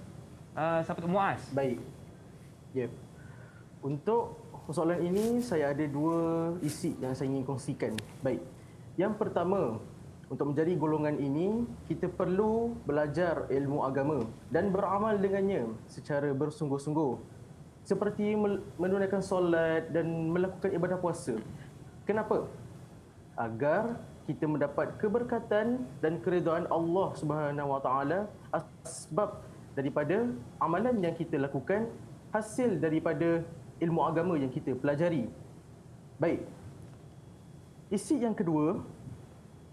Siapa tu? Muaz. Baik. Ya. Untuk soalan ini saya ada dua isi yang saya ingin kongsikan. Baik. Yang pertama, untuk menjadi golongan ini, kita perlu belajar ilmu agama dan beramal dengannya secara bersungguh-sungguh. seperti menunaikan solat dan melakukan ibadah puasa. Kenapa? Agar kita mendapat keberkatan dan keridhaan Allah Subhanahu Wa Taala sebab daripada amalan yang kita lakukan, hasil daripada ilmu agama yang kita pelajari. Baik. Isi yang kedua,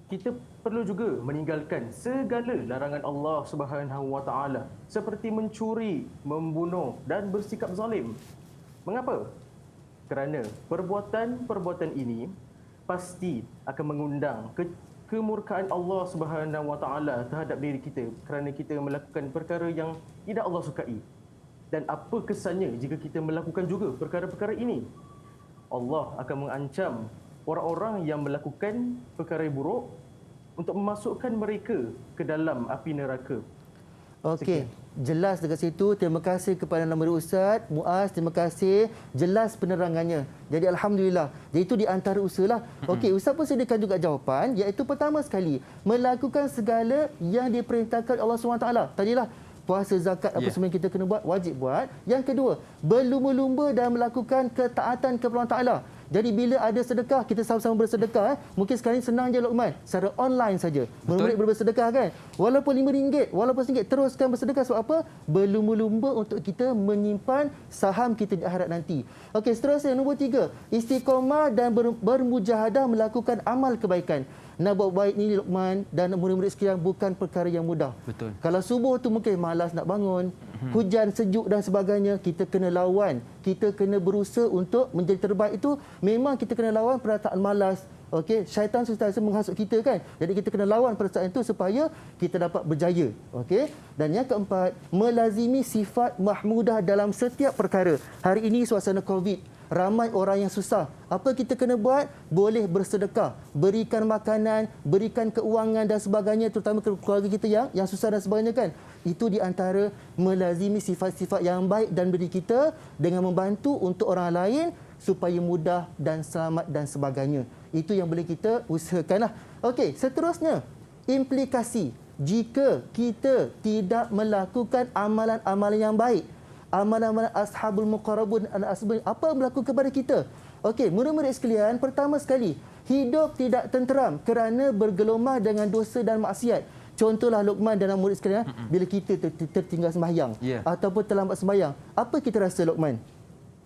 kita perlu juga meninggalkan segala larangan Allah Subhanahu Wa Taala seperti mencuri, membunuh dan bersikap zalim. Mengapa? Kerana perbuatan-perbuatan ini pasti akan mengundang kemurkaan Allah Subhanahu Wa Taala terhadap diri kita kerana kita melakukan perkara yang tidak Allah sukai. Dan apa kesannya jika kita melakukan juga perkara-perkara ini? Allah akan mengancam orang-orang yang melakukan perkara buruk untuk memasukkan mereka ke dalam api neraka. Okey, jelas dekat situ. Terima kasih kepada Nama Ustaz Muaz, terima kasih. Jelas penerangannya. Jadi alhamdulillah. Jadi itu di antara usahalah. Okey, Ustaz pun sediakan juga jawapan, iaitu pertama sekali, melakukan segala yang diperintahkan Allah SWT. Tadilah puasa, zakat, apa semua yang kita kena buat, wajib buat. Yang kedua, berlumba-lumba dan melakukan ketaatan kepada Allah Taala. Jadi bila ada sedekah, kita sama-sama bersedekah. Mungkin sekarang ni senang je Luqman, secara online saja. Murid bersedekah kan. Walaupun RM5, walaupun RM1, teruskan bersedekah. Sebab apa? Berlumba-lumba untuk kita menyimpan saham kita di akhirat nanti. Okey, seterusnya nombor 3, istiqamah dan bermujahadah melakukan amal kebaikan. Nak buat baik ni Luqman dan murid-murid sekalian bukan perkara yang mudah. Betul. Kalau subuh tu mungkin malas nak bangun, hujan, sejuk dan sebagainya, kita kena lawan. Kita kena berusaha untuk menjadi terbaik itu. Memang kita kena lawan perasaan malas. Okey, syaitan sentiasa menghasut kita kan. Jadi kita kena lawan perasaan itu supaya kita dapat berjaya. Okey. Dan yang keempat, melazimi sifat mahmudah dalam setiap perkara. Hari ini suasana Covid, ramai orang yang susah. Apa kita kena buat? Boleh bersedekah, berikan makanan, berikan keuangan dan sebagainya, terutama keluarga kita yang susah dan sebagainya kan. Itu di antara melazimi sifat-sifat yang baik dan diri kita dengan membantu untuk orang lain supaya mudah dan selamat dan sebagainya. Itu yang boleh kita usahakanlah. Okey, seterusnya, implikasi jika kita tidak melakukan amalan-amalan yang baik. Amalan-amalan ashabul muqarrabun, apa yang berlaku kepada kita? Okey, murid-murid sekalian, pertama sekali, hidup tidak tenteram kerana bergelumah dengan dosa dan maksiat. Contohlah Luqman dan murid sekalian, bila kita tertinggal sembahyang ataupun terlambat sembahyang, apa kita rasa Luqman?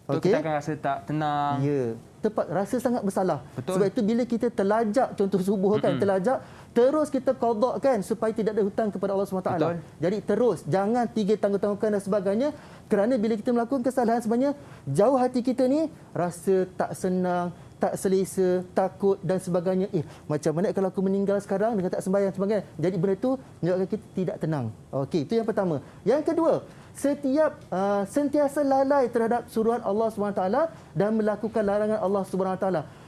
Okey, kita akan rasa tak tenang. Ya, tepat, rasa sangat bersalah. Betul. Sebab itu bila kita terlajak, contoh subuh kan, terlajak, terus kita qada kan supaya tidak ada hutang kepada Allah SWT. Betul. Jadi terus, jangan tiga tangguh-tangguhkan dan sebagainya. Kerana bila kita melakukan kesalahan sebenarnya, jauh hati kita ni rasa tak senang, tak selesa, takut dan sebagainya. Macam mana kalau aku meninggal sekarang dengan tak sembahyang sebagainya. Jadi benda itu menyebabkan kita tidak tenang. Okey, itu yang pertama. Yang kedua, sentiasa lalai terhadap suruhan Allah SWT dan melakukan larangan Allah SWT.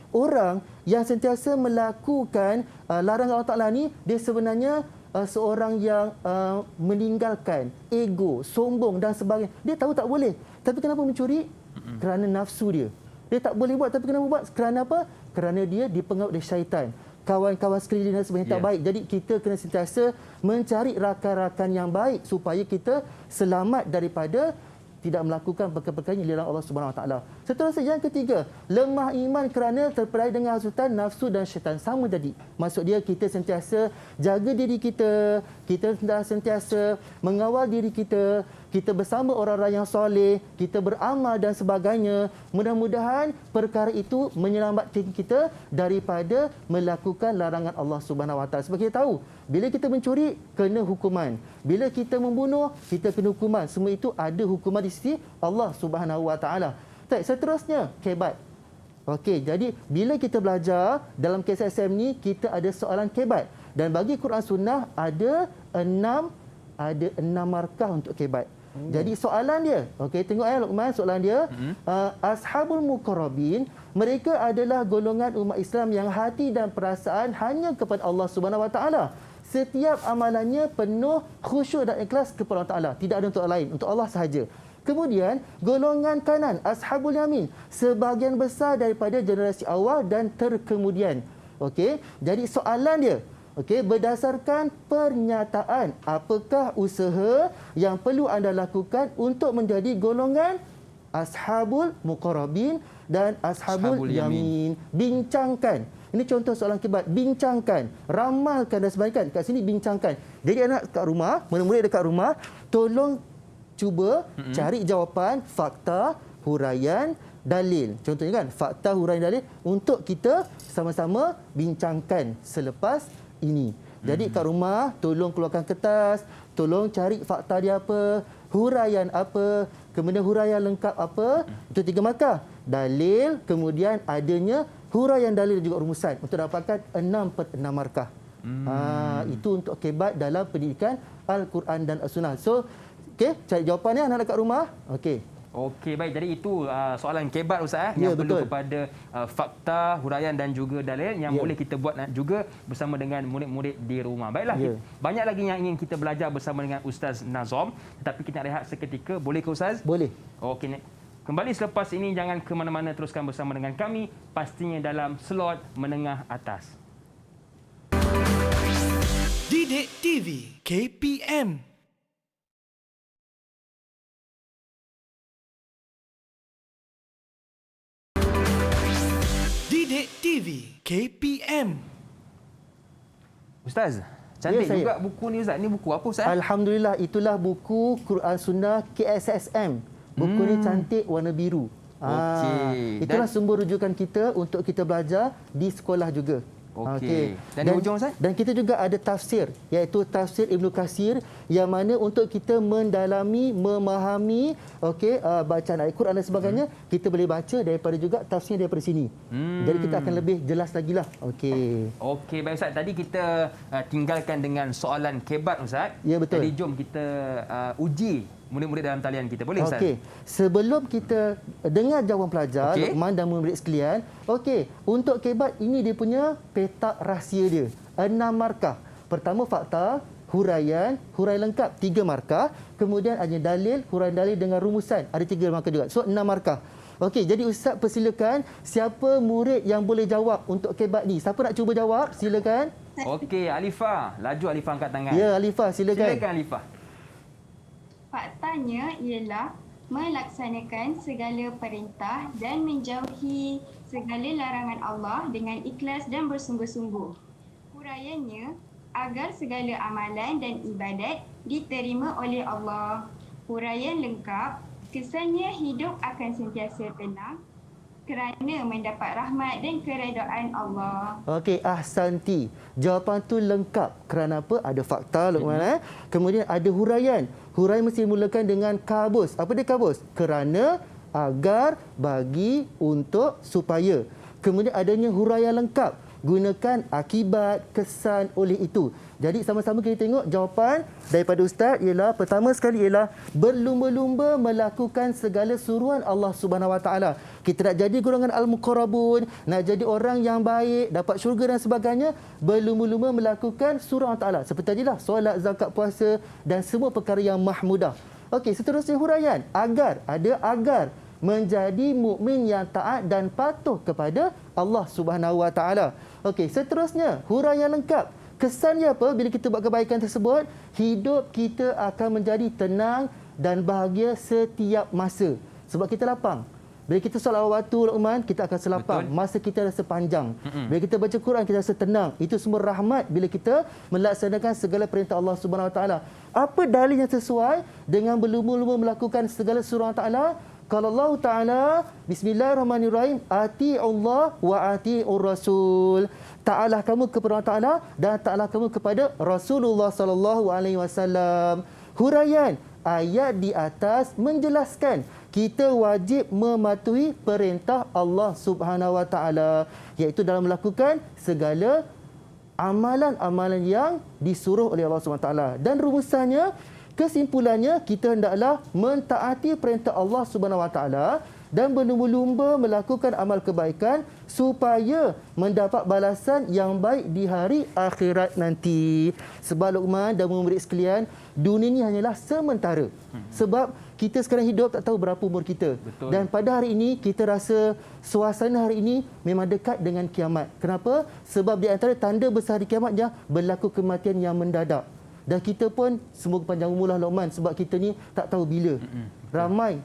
Orang yang sentiasa melakukan larangan Allah Taala ni, dia sebenarnya seorang yang meninggalkan ego, sombong dan sebagainya. Dia tahu tak boleh, tapi kenapa mencuri? Kerana nafsu dia. Dia tak boleh buat, tapi kenapa buat? Kerana apa? Kerana dia dipengaruhi oleh syaitan. Kawan-kawan sekeliling dan sebagainya tak baik. Jadi kita kena sentiasa mencari rakan-rakan yang baik supaya kita selamat daripada tidak melakukan perkara-perkara yang dilarang Allah Subhanahu Wa Taala. Seterusnya yang ketiga, lemah iman kerana terpedaya dengan hasutan nafsu dan syaitan. Sama tadi. Maksud dia kita sentiasa jaga diri kita, kita sentiasa mengawal diri kita, kita bersama orang-orang yang soleh, kita beramal dan sebagainya. Mudah-mudahan perkara itu menyelamatkan kita daripada melakukan larangan Allah Subhanahu Wa Taala. Sebab kita tahu, bila kita mencuri kena hukuman. Bila kita membunuh, kita kena hukuman. Semua itu ada hukuman di sisi Allah Subhanahu Wa Taala. Seterusnya, kebat. Okey, jadi bila kita belajar dalam KSSM ni, kita ada soalan kebat. Dan bagi Quran Sunnah ada enam markah untuk kebat. Jadi soalan dia, okey, tengok Luqman, soalan dia, ashabul muqarrabin, mereka adalah golongan umat Islam yang hati dan perasaan hanya kepada Allah Subhanahu Wa Taala. Setiap amalannya penuh khusyuk dan ikhlas kepada Allah Taala, tidak ada untuk orang lain, untuk Allah sahaja. Kemudian golongan kanan, ashabul yamin, sebahagian besar daripada generasi awal dan terkemudian. Okey, jadi soalan dia, okey, berdasarkan pernyataan, apakah usaha yang perlu anda lakukan untuk menjadi golongan ashabul muqarrabin dan ashabul yamin. Bincangkan. Ini contoh soalan kebat. Bincangkan, ramalkan dan sebagainya. Kat sini bincangkan. Jadi anak kat rumah, murid-murid dekat rumah, tolong cuba cari jawapan, fakta, huraian, dalil. Contohnya kan, fakta, huraian, dalil untuk kita sama-sama bincangkan selepas ini. Jadi kat rumah, tolong keluarkan kertas, tolong cari fakta dia apa, huraian apa, kemudian huraian lengkap apa, itu 3 markah. Dalil, kemudian adanya huraian dalil juga rumusan untuk dapatkan 6/6 markah. Itu untuk kebat dalam pendidikan Al-Quran dan As-Sunnah. So, cari jawapannya anak dekat rumah. Okey, baik. Jadi itu soalan kebat Ustaz yang perlu kepada fakta, huraian dan juga dalil yang boleh kita buat juga bersama dengan murid-murid di rumah. Baiklah, banyak lagi yang ingin kita belajar bersama dengan Ustaz Nazom, tetapi kita nak rehat seketika. Boleh ke Ustaz? Boleh. Okey, kembali selepas ini, jangan ke mana-mana, teruskan bersama dengan kami, pastinya dalam slot menengah atas. Didik TV KPM. Didik TV KPM. Ustaz, cantik juga buku ni Ustaz. Ni buku apa Ustaz? Alhamdulillah, itulah buku Quran Sunnah KSSM. Buku ni cantik, warna biru. Itulah sumber rujukan kita untuk kita belajar di sekolah juga. Dan di hujung Ustaz? Dan kita juga ada tafsir, iaitu tafsir Ibnu Katsir, yang mana untuk kita mendalami, memahami bacaan ayat Quran dan sebagainya, kita boleh baca daripada juga tafsir daripada sini. Jadi kita akan lebih jelas lagi lah. Okey, baik Ustaz. Tadi kita tinggalkan dengan soalan kebat Ustaz. Ya, betul. Jadi jom kita uji murid-murid dalam talian kita. Boleh Ustaz? Sebelum kita dengar jawapan pelajar, Luqman dan murid sekalian, untuk kebat ini dia punya petak rahsia dia. 6 markah. Pertama fakta, huraian lengkap 3 markah. Kemudian ada dalil, huraian dalil dengan rumusan ada 3 markah juga. So 6 markah. Jadi Ustaz persilakan, siapa murid yang boleh jawab untuk kebat ni? Siapa nak cuba jawab? Silakan. Alifah. Laju Alifah angkat tangan. Ya, Alifah, silakan. Silakan Alifah. Faktanya ialah melaksanakan segala perintah dan menjauhi segala larangan Allah dengan ikhlas dan bersungguh-sungguh. Huraiannya, agar segala amalan dan ibadat diterima oleh Allah. Huraian lengkap, kesannya hidup akan sentiasa tenang kerana mendapat rahmat dan keredaan Allah. Ahsanti. Jawapan tu lengkap. Kerana apa? Ada fakta, Luqman. Kemudian ada huraian. Huraian mesti dimulakan dengan kabus. Apa dia kabus? Kerana, agar, bagi, untuk, supaya. Kemudian adanya huraian lengkap. Gunakan akibat, kesan oleh itu. Jadi sama-sama kita tengok jawapan daripada Ustaz ialah, pertama sekali ialah berlumba-lumba melakukan segala suruhan Allah Subhanahu Wa Taala. Kita nak jadi golongan al-muqarrabun, nak jadi orang yang baik, dapat syurga dan sebagainya, berlumba-lumba melakukan suruhan Allah Taala. Seperti tadilah solat, zakat, puasa dan semua perkara yang mahmudah. Seterusnya huraian. Agar, ada agar menjadi mukmin yang taat dan patuh kepada Allah Subhanahu Wa Taala. Seterusnya huraian lengkap. Kesannya apa bila kita buat kebaikan tersebut? Hidup kita akan menjadi tenang dan bahagia setiap masa. Sebab kita lapang. Bila kita solat waktu, Luqman, kita akan selapang. Masa kita rasa panjang. Bila kita baca Quran, kita rasa tenang. Itu semua rahmat bila kita melaksanakan segala perintah Allah Subhanahu Wa Taala. Apa dalil yang sesuai dengan berlumba-lumba melakukan segala surah Allah Taala? Kalau Allah Ta'ala, Bismillahirrahmanirrahim, Ati'ullah wa ati'ur Rasul. Ta'alah kamu kepada Allah Ta'ala dan ta'alah kamu kepada Rasulullah sallallahu alaihi wasallam. Huraian ayat di atas menjelaskan kita wajib mematuhi perintah Allah Subhanahu Wa Ta'ala, iaitu dalam melakukan segala amalan-amalan yang disuruh oleh Allah Subhanahu Wa Ta'ala. Dan rumusannya, kesimpulannya, kita hendaklah mentaati perintah Allah Subhanahu Wa Taala dan berlumba-lumba melakukan amal kebaikan supaya mendapat balasan yang baik di hari akhirat nanti. Sebab Luqman dan murid sekalian, dunia ini hanyalah sementara. Sebab kita sekarang hidup tak tahu berapa umur kita. Betul. Dan pada hari ini kita rasa suasana hari ini memang dekat dengan kiamat. Kenapa? Sebab di antara tanda besar di kiamatnya berlaku kematian yang mendadak. Dan kita pun semoga panjang umurlah Luqman, sebab kita ni tak tahu bila. Ramai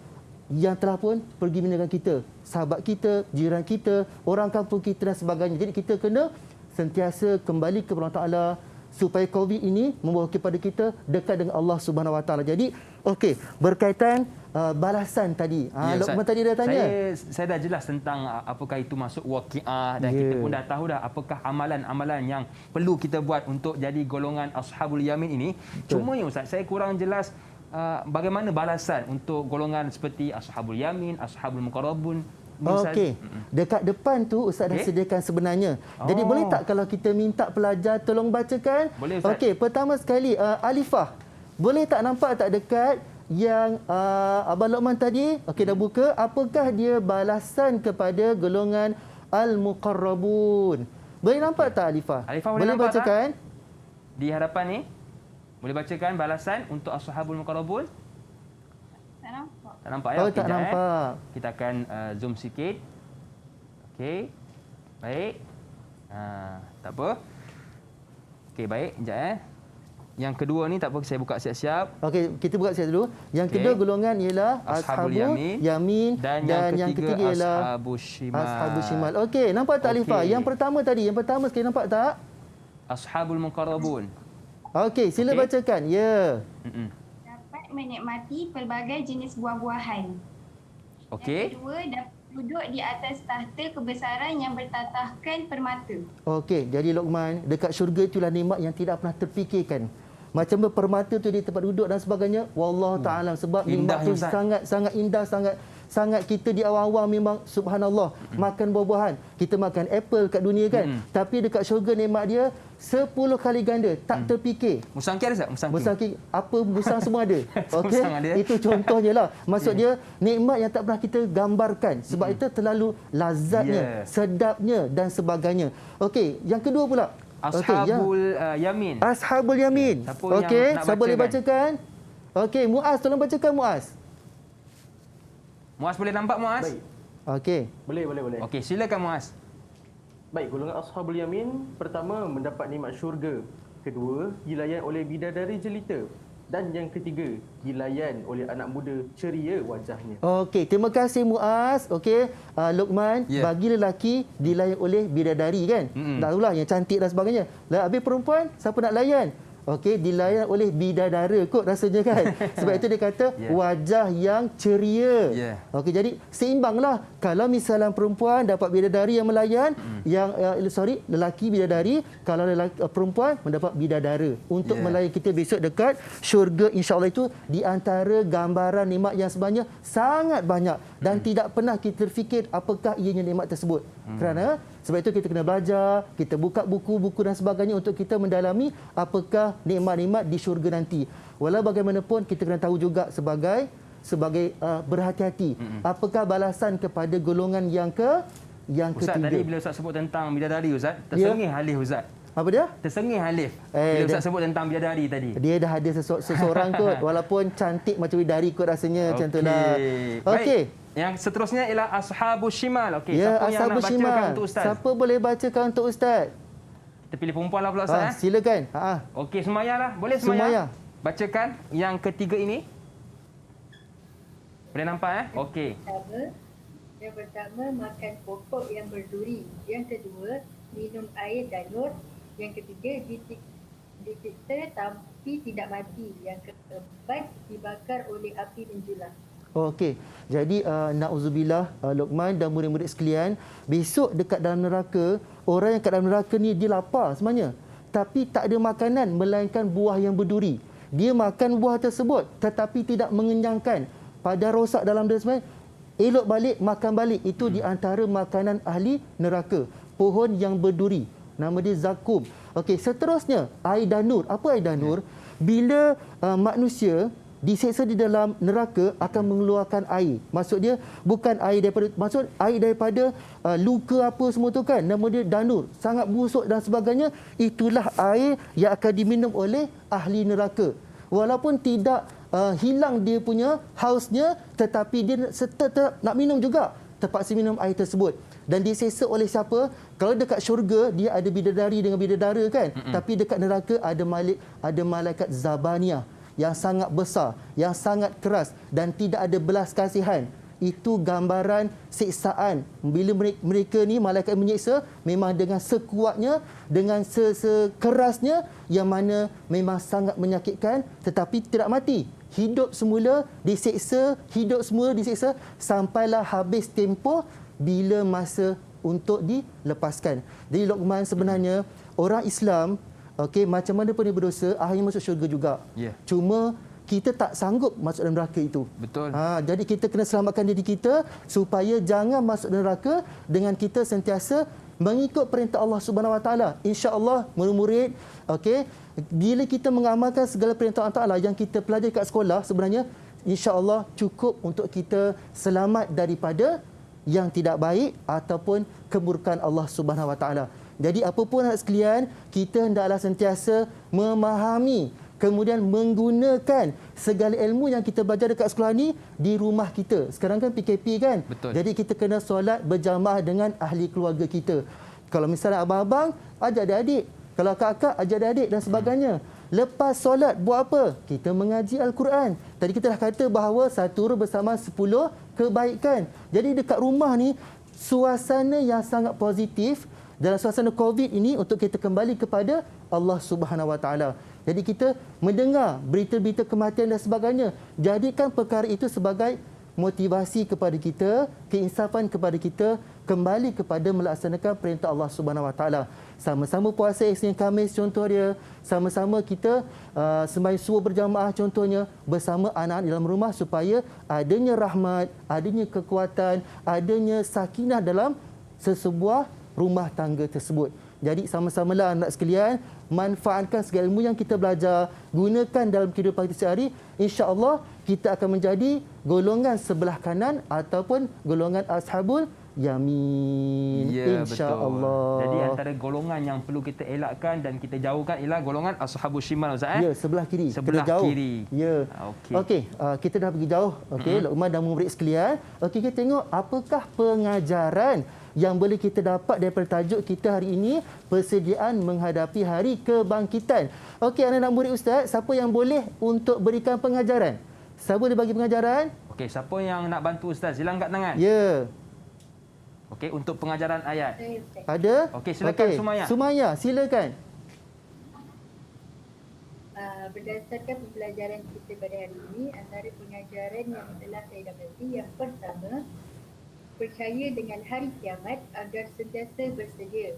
yang telah pun pergi meninggalkan kita, sahabat kita, jiran kita, orang kampung kita dan sebagainya. Jadi kita kena sentiasa kembali kepada Allah Taala supaya COVID ini membawa kepada kita dekat dengan Allah Subhanahu Wa Taala. Jadi okey, berkaitan balasan tadi. Luqman tadi dah tanya. Saya dah jelas tentang apakah itu masuk waqiah dan kita pun dah tahu dah apakah amalan-amalan yang perlu kita buat untuk jadi golongan ashabul yamin ini. Cuma ya Ustaz, saya kurang jelas bagaimana balasan untuk golongan seperti ashabul yamin, ashabul muqarrabun. Okey. Dekat depan tu Ustaz dah sediakan sebenarnya. Jadi boleh tak kalau kita minta pelajar tolong bacakan? Boleh Ustaz. Okey, pertama sekali Alifah. Boleh tak nampak tak dekat yang Abang Luqman tadi? Okey, dah buka. Apakah dia balasan kepada golongan al-muqarrabun? Boleh nampak tak Alifah? Alifah boleh nampak bacakan? Tak? Di hadapan ni. Boleh bacakan balasan untuk ashabul muqarrabun? Tak nampak. Tak nampak ya? Oh, Okey, tak jap, nampak. Kita akan zoom sikit. Okey. Baik. Tak apa. Okey, baik. Sekejap Yang kedua ni tak apa, saya buka siap-siap. Okey, kita buka siap dulu. Yang kedua golongan ialah ashabul yamin dan yang ketiga ialah ashabul shimal. Okey, nampak tak Alifah? Yang pertama sekali nampak tak? Ashabul muqarrabun. Okey, sila bacakan. Ya. Dapat menikmati pelbagai jenis buah-buahan. Okey. Yang kedua, dapat duduk di atas tahta kebesaran yang bertatahkan permata. Okey, jadi Luqman, dekat syurga itulah nikmat yang tidak pernah terfikirkan. Macam permata tu di tempat duduk dan sebagainya. Wallahu ta'ala, sebab nikmat tu sangat indah, sangat kita di awal-awal memang subhanallah makan buah-buahan. Kita makan apple kat dunia kan. Tapi dekat syurga nikmat dia 10 kali ganda, tak terfikir. Musangki ada tak? Musangki apa musang semua ada. Okey. Itu contohnya lah. Maksud dia nikmat yang tak pernah kita gambarkan. Sebab itu terlalu lazatnya, sedapnya dan sebagainya. Okey, yang kedua pula. Ashabul yamin. Ashabul yamin. Okey, siapa boleh bacakan? Okey, Muaz tolong bacakan Muaz. Muaz boleh nampak Muaz? Baik. Okey. Boleh. Okey, silakan Muaz. Baik, golongan ashabul yamin pertama mendapat nikmat syurga, kedua dilayan oleh bidadari jelita, dan yang ketiga dilayan oleh anak muda ceria wajahnya. Okey, terima kasih Muaz. Okey, Luqman, bagi lelaki dilayan oleh bidadari kan? Tak tahulah yang cantik dan sebagainya. Habis perempuan siapa nak layan? Okey, dilayan oleh bidadara kot rasanya kan. Sebab itu dia kata wajah yang ceria. Okey, jadi seimbanglah. Kalau misalnya perempuan dapat bidadari yang melayan, lelaki bidadari, kalau perempuan mendapat bidadara untuk melayan kita besok dekat syurga, insya-Allah. Itu di antara gambaran nikmat yang sebenarnya sangat banyak dan tidak pernah kita terfikir apakah ianya nikmat tersebut. Kerana sebab itu kita kena belajar, kita buka buku-buku dan sebagainya untuk kita mendalami apakah nikmat-nikmat di syurga nanti. Walau bagaimanapun kita kena tahu juga sebagai berhati-hati. Apakah balasan kepada golongan yang ketiga? Ustaz, tadi bila Ustaz sebut tentang bidadari Ustaz, tersengih alif Ustaz. Apa dia? Tersengih alif. Bila Ustaz sebut tentang bidadari tadi. Dia dah ada seseorang kot walaupun cantik macam bidadari kot rasanya macam itulah. Okey. Yang seterusnya ialah ashabus shimal. Okey, siapa yang nak bacakan untuk Ustaz? Siapa boleh bacakan untuk Ustaz? Kita pilih perempuan lah pula Ustaz. Silakan. Okey, semayahlah. Boleh semayah? Bacakan yang ketiga ini. Boleh nampak Okey. Yang pertama, makan pokok yang berduri. Yang kedua, minum air danur. Yang ketiga, disiksa tapi tidak mati. Yang keempat, dibakar oleh api menjulang. Okey. Jadi na'udzubillah Luqman dan murid-murid sekalian, besok dekat dalam neraka, orang yang kat dalam neraka ni dia lapar sebenarnya. Tapi tak ada makanan melainkan buah yang berduri. Dia makan buah tersebut tetapi tidak mengenyangkan. Pada rosak dalam dia sebenarnya, elok balik, makan balik. Itu di antara makanan ahli neraka. Pohon yang berduri. Nama dia zakum. Okey, seterusnya air danur. Apa air danur? Bila manusia diseksa di dalam neraka akan mengeluarkan air. Maksud dia bukan air daripada luka apa semua tu kan. Nama dia danur. Sangat busuk dan sebagainya. Itulah air yang akan diminum oleh ahli neraka. Walaupun tidak hilang dia punya hausnya, tetapi dia tetap nak minum juga. Terpaksa minum air tersebut. Dan diseksa oleh siapa? Kalau dekat syurga dia ada bidadari dengan bidadara kan. Tapi dekat neraka ada malaikat Zabaniyah yang sangat besar, yang sangat keras dan tidak ada belas kasihan. itu gambaran siksaan. Bila mereka ni malaikat menyiksa memang dengan sekuatnya, dengan sekerasnya yang mana memang sangat menyakitkan tetapi tidak mati. Hidup semula disiksa, hidup semula disiksa sampailah habis tempoh bila masa untuk dilepaskan. Jadi Luqman sebenarnya orang Islam, okey, macam mana pun dia berdosa, akhirnya masuk syurga juga. Yeah. Cuma kita tak sanggup masuk dalam neraka itu. Betul. Jadi kita kena selamatkan diri kita supaya jangan masuk dalam neraka dengan kita sentiasa mengikut perintah Allah Subhanahu Wa Taala. Insya-Allah murid-murid, okey, bila kita mengamalkan segala perintah Allah Taala yang kita pelajari kat sekolah, sebenarnya insya-Allah cukup untuk kita selamat daripada yang tidak baik ataupun kemurkaan Allah Subhanahu Wa Taala. Jadi apa pun anak sekalian, kita hendaklah sentiasa memahami kemudian menggunakan segala ilmu yang kita belajar dekat sekolah ni di rumah kita. Sekarang kan PKP kan? Betul. Jadi kita kena solat berjamaah dengan ahli keluarga kita. Kalau misalnya abang-abang, ajak adik-adik. Kalau kakak, ajak adik-adik dan sebagainya. Lepas solat, buat apa? Kita mengaji Al-Quran. Tadi kita dah kata bahawa satu huruf bersama 10 kebaikan. Jadi dekat rumah ni, suasana yang sangat positif dalam suasana COVID ini untuk kita kembali kepada Allah Subhanahu Wa Taala. Jadi kita mendengar berita-berita kematian dan sebagainya. Jadikan perkara itu sebagai motivasi kepada kita, keinsafan kepada kita kembali kepada melaksanakan perintah Allah Subhanahu Wa Taala. Sama-sama puasa Isnin Khamis contoh dia, sama-sama kita sembahyang subuh berjamaah contohnya bersama anak-anak dalam rumah supaya adanya rahmat, adanya kekuatan, adanya sakinah dalam sesebuah rumah tangga tersebut. Jadi sama-samalah anak sekalian, manfaatkan segala ilmu yang kita belajar, gunakan dalam kehidupan kita sehari. Insya-Allah kita akan menjadi golongan sebelah kanan ataupun golongan ashabul yamin. Ya, Insya-Allah. Jadi antara golongan yang perlu kita elakkan dan kita jauhkan ialah golongan ashabul shimal, Ustaz. Ya, sebelah kiri. Sebelah kita jauh. kiri. Ya. Okey, kita dah pergi jauh. Okey, Luqman dan murid sekalian. Okey, kita tengok apakah pengajaran yang boleh kita dapat daripada tajuk kita hari ini, persediaan menghadapi hari kebangkitan. Okey, anak-anak murid Ustaz, siapa yang boleh untuk berikan pengajaran? Siapa boleh bagi pengajaran? Okey, siapa yang nak bantu Ustaz? Sila angkat tangan. Ya. Okey, untuk pengajaran ayat. Ada? Okey, silakan Sumaya. Sumaya, silakan. Berdasarkan pembelajaran kita pada hari ini, antara pengajaran yang telah saya dapati, yang pertama, percaya dengan hari kiamat agar sentiasa bersedia.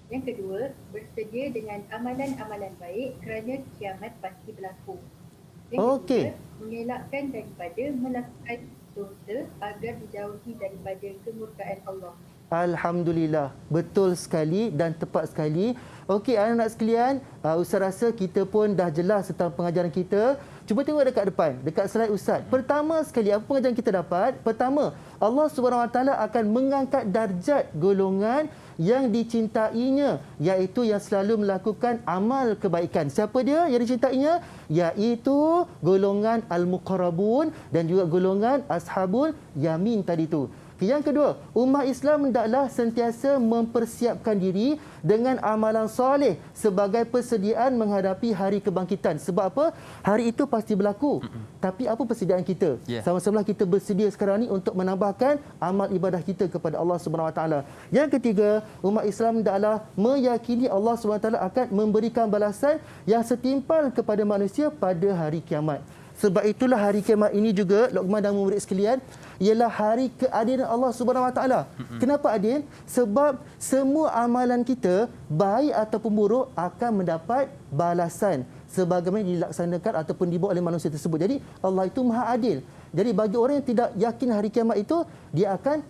Yang kedua, bersedia dengan amalan-amalan baik kerana kiamat pasti berlaku. Yang ketiga, mengelakkan daripada melakukan dosa agar dijauhi daripada kemurkaan Allah. Alhamdulillah, betul sekali dan tepat sekali. Okey, anak-anak sekalian, Ustaz rasa kita pun dah jelas tentang pengajaran kita. Cuba tengok dekat depan, dekat slide Ustaz. Pertama sekali, apa pengajaran kita dapat? Pertama, Allah SWT akan mengangkat darjat golongan yang dicintainya, iaitu yang selalu melakukan amal kebaikan. Siapa dia yang dicintainya? Iaitu golongan Al-Muqarrabun dan juga golongan Ashabul Yamin tadi tu. Yang kedua, umat Islam hendaklah sentiasa mempersiapkan diri dengan amalan soleh sebagai persediaan menghadapi hari kebangkitan. Sebab apa? Hari itu pasti berlaku. Tapi apa persediaan kita? Sama-sama kita bersedia sekarang ni untuk menambahkan amal ibadah kita kepada Allah Subhanahu Wa Taala. Yang ketiga, umat Islam hendaklah meyakini Allah Subhanahu Wa Taala akan memberikan balasan yang setimpal kepada manusia pada hari kiamat. Sebab itulah hari kiamat ini juga, Luqman dan murid sekalian, ialah hari keadilan Allah Subhanahu Wa Taala. Kenapa adil? Sebab semua amalan kita, baik ataupun buruk, akan mendapat balasan sebagaimana dilaksanakan ataupun dibuat oleh manusia tersebut. Jadi Allah itu Maha Adil. Jadi bagi orang yang tidak yakin hari kiamat itu, dia akan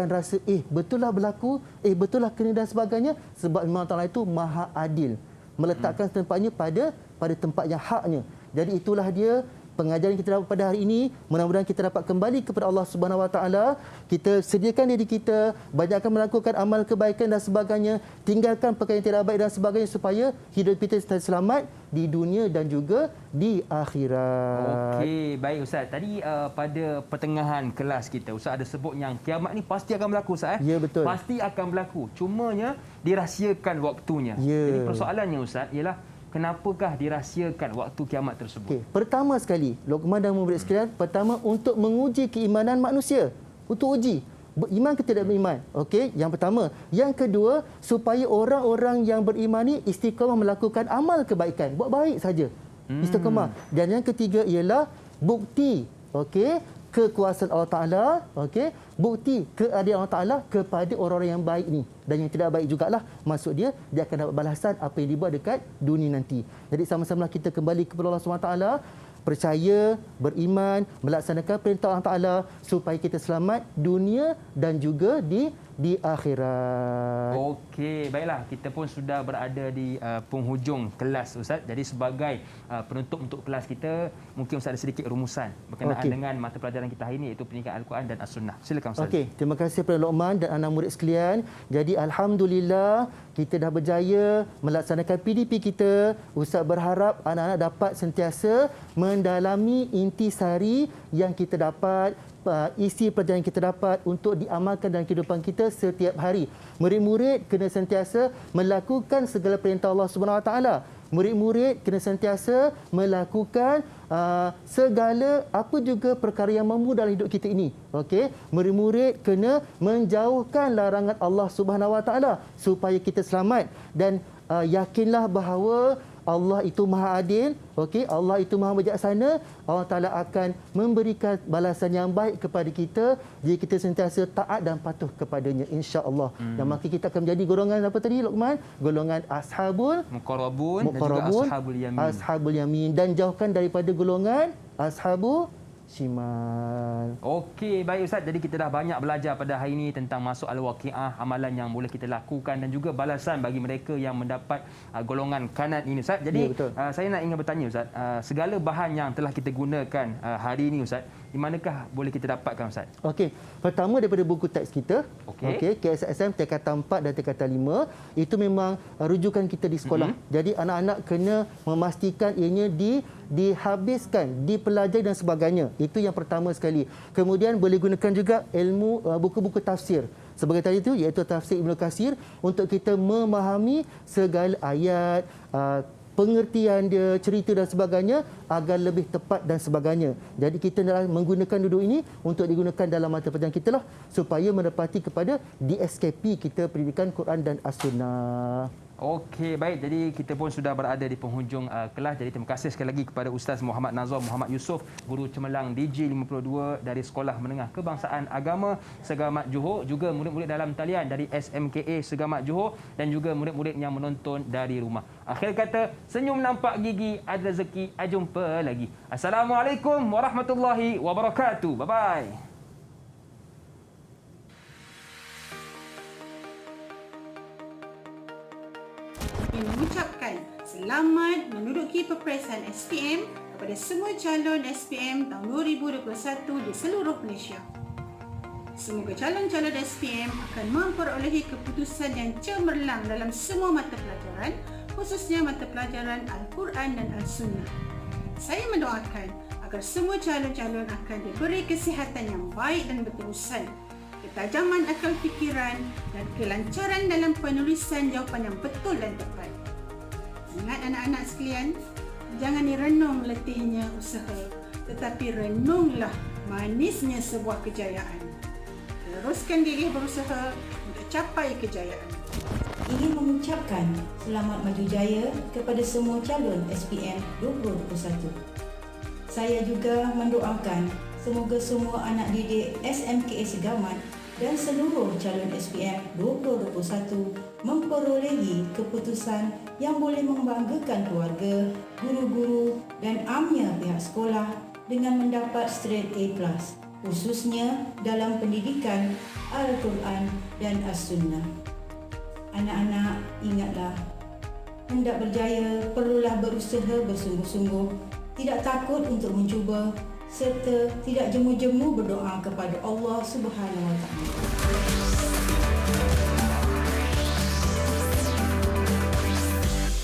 rasa betul lah berlaku, betul lah kena dan sebagainya, sebab Allah Taala itu Maha Adil, meletakkan tempatnya pada tempat yang haknya. Jadi itulah dia pengajaran yang kita dapat pada hari ini. Mudah-mudahan kita dapat kembali kepada Allah Subhanahu Wa Taala. Kita sediakan diri kita, banyakkan melakukan amal kebaikan dan sebagainya, tinggalkan perkara yang tidak baik dan sebagainya supaya hidup kita selamat di dunia dan juga di akhirat. Okey, baik Ustaz. Tadi pada pertengahan kelas kita, Ustaz ada sebut yang kiamat ni pasti akan berlaku, Ustaz. Ya, betul. Pasti akan berlaku. Cumanya dirahsiakan waktunya. Ya. Jadi persoalannya Ustaz ialah kenapakah dirahsiakan waktu kiamat tersebut? Okey, pertama sekali, Luqman dan murid sekalian, pertama untuk menguji keimanan manusia. Untuk uji beriman ke tidak beriman. Okey, yang pertama. Yang kedua, supaya orang-orang yang beriman ni istiqamah melakukan amal kebaikan, buat baik saja. Istiqamah. Dan yang ketiga ialah bukti, okey, kekuasaan Allah Taala, okey, bukti keadilan Allah Taala kepada orang-orang yang baik ni, dan yang tidak baik jugalah, maksud dia akan dapat balasan apa yang dibuat dekat dunia nanti. Jadi sama-sama kita kembali kepada Allah SWT, percaya, beriman, melaksanakan perintah Allah Taala supaya kita selamat dunia dan juga di akhirat. Okey, baiklah. Kita pun sudah berada di penghujung kelas, Ustaz. Jadi sebagai penutup untuk kelas kita, mungkin Ustaz ada sedikit rumusan berkenaan dengan mata pelajaran kita hari ini, iaitu pendidikan Al-Quran dan As-Sunnah. Silakan Ustaz. Okey, terima kasih kepada Luqman dan anak murid sekalian. Jadi alhamdulillah kita dah berjaya melaksanakan PDP kita. Ustaz berharap anak-anak dapat sentiasa mendalami intisari yang kita dapat, isi pelajaran yang kita dapat untuk diamalkan dalam kehidupan kita setiap hari. Murid-murid kena sentiasa melakukan segala perintah Allah Subhanahu Wa Taala. Murid-murid kena sentiasa melakukan segala apa juga perkara yang memudah dalam hidup kita ini. Okey, murid-murid kena menjauhkan larangan Allah Subhanahu Wa Taala supaya kita selamat, dan yakinlah bahawa Allah itu Maha Adil, okey, Allah itu Maha Bijaksana. Allah Taala akan memberikan balasan yang baik kepada kita jika kita sentiasa taat dan patuh kepadanya, insya-Allah. Dan maka kita akan menjadi golongan apa tadi Luqman? Golongan ashabul muqarrabun dan juga ashabul yamin, dan jauhkan daripada golongan ashabu shimal. Okey, baik Ustaz. Jadi kita dah banyak belajar pada hari ini tentang masuk al-waqiah, amalan yang boleh kita lakukan dan juga balasan bagi mereka yang mendapat golongan kanan ini, Ustaz. Jadi saya nak ingin bertanya Ustaz, segala bahan yang telah kita gunakan hari ini Ustaz, di manakah boleh kita dapatkan Ustaz? Okey, pertama daripada buku teks kita. Okey, KSSM tingkatan 4 dan tingkatan 5, itu memang rujukan kita di sekolah. Jadi anak-anak kena memastikan ianya dihabiskan, dipelajari dan sebagainya. Itu yang pertama sekali. Kemudian boleh gunakan juga ilmu buku-buku tafsir. Sebagai tadi itu, iaitu tafsir Ibnu Katsir, untuk kita memahami segala ayat, pengertian dia, cerita dan sebagainya agar lebih tepat dan sebagainya. Jadi kita nak menggunakan duduk ini untuk digunakan dalam mata pelajaran kita lah, supaya menepati kepada DSKP kita, pendidikan Quran dan As-Sunnah. Okey, baik. Jadi kita pun sudah berada di penghujung kelas. Jadi terima kasih sekali lagi kepada Ustaz Muhammad Nazar Muhammad Yusof, Guru Cemerlang DJ52 dari Sekolah Menengah Kebangsaan Agama Segamat Johor, juga murid-murid dalam talian dari SMKA Segamat Johor, dan juga murid-murid yang menonton dari rumah. Akhir kata, senyum nampak gigi, ada rezeki, jumpa lagi. Assalamualaikum warahmatullahi wabarakatuh. Bye-bye. Mengucapkan selamat menduduki peperiksaan SPM kepada semua calon SPM tahun 2021 di seluruh Malaysia. Semoga calon-calon SPM akan memperolehi keputusan yang cemerlang dalam semua mata pelajaran, khususnya mata pelajaran Al-Quran dan Al-Sunnah. Saya mendoakan agar semua calon-calon akan diberi kesihatan yang baik dan berterusan, ketajaman akal fikiran dan kelancaran dalam penulisan jawapan yang betul dan tepat. Ingat anak-anak sekalian, jangan direnung letihnya usaha, tetapi renunglah manisnya sebuah kejayaan. Teruskan gigih berusaha untuk capai kejayaan. Ingin mengucapkan selamat maju jaya kepada semua calon SPM 2021. Saya juga mendoakan semoga semua anak didik SMKA Segamat dan seluruh calon SPM 2021 memperolehi keputusan yang boleh membanggakan keluarga, guru-guru dan amnya pihak sekolah dengan mendapat straight A+, khususnya dalam pendidikan Al-Quran dan As-Sunnah. Anak-anak, ingatlah, hendak berjaya perlulah berusaha bersungguh-sungguh, tidak takut untuk mencuba, serta tidak jemu-jemu berdoa kepada Allah Subhanahu Wa Taala.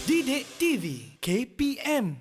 Didik TV KPM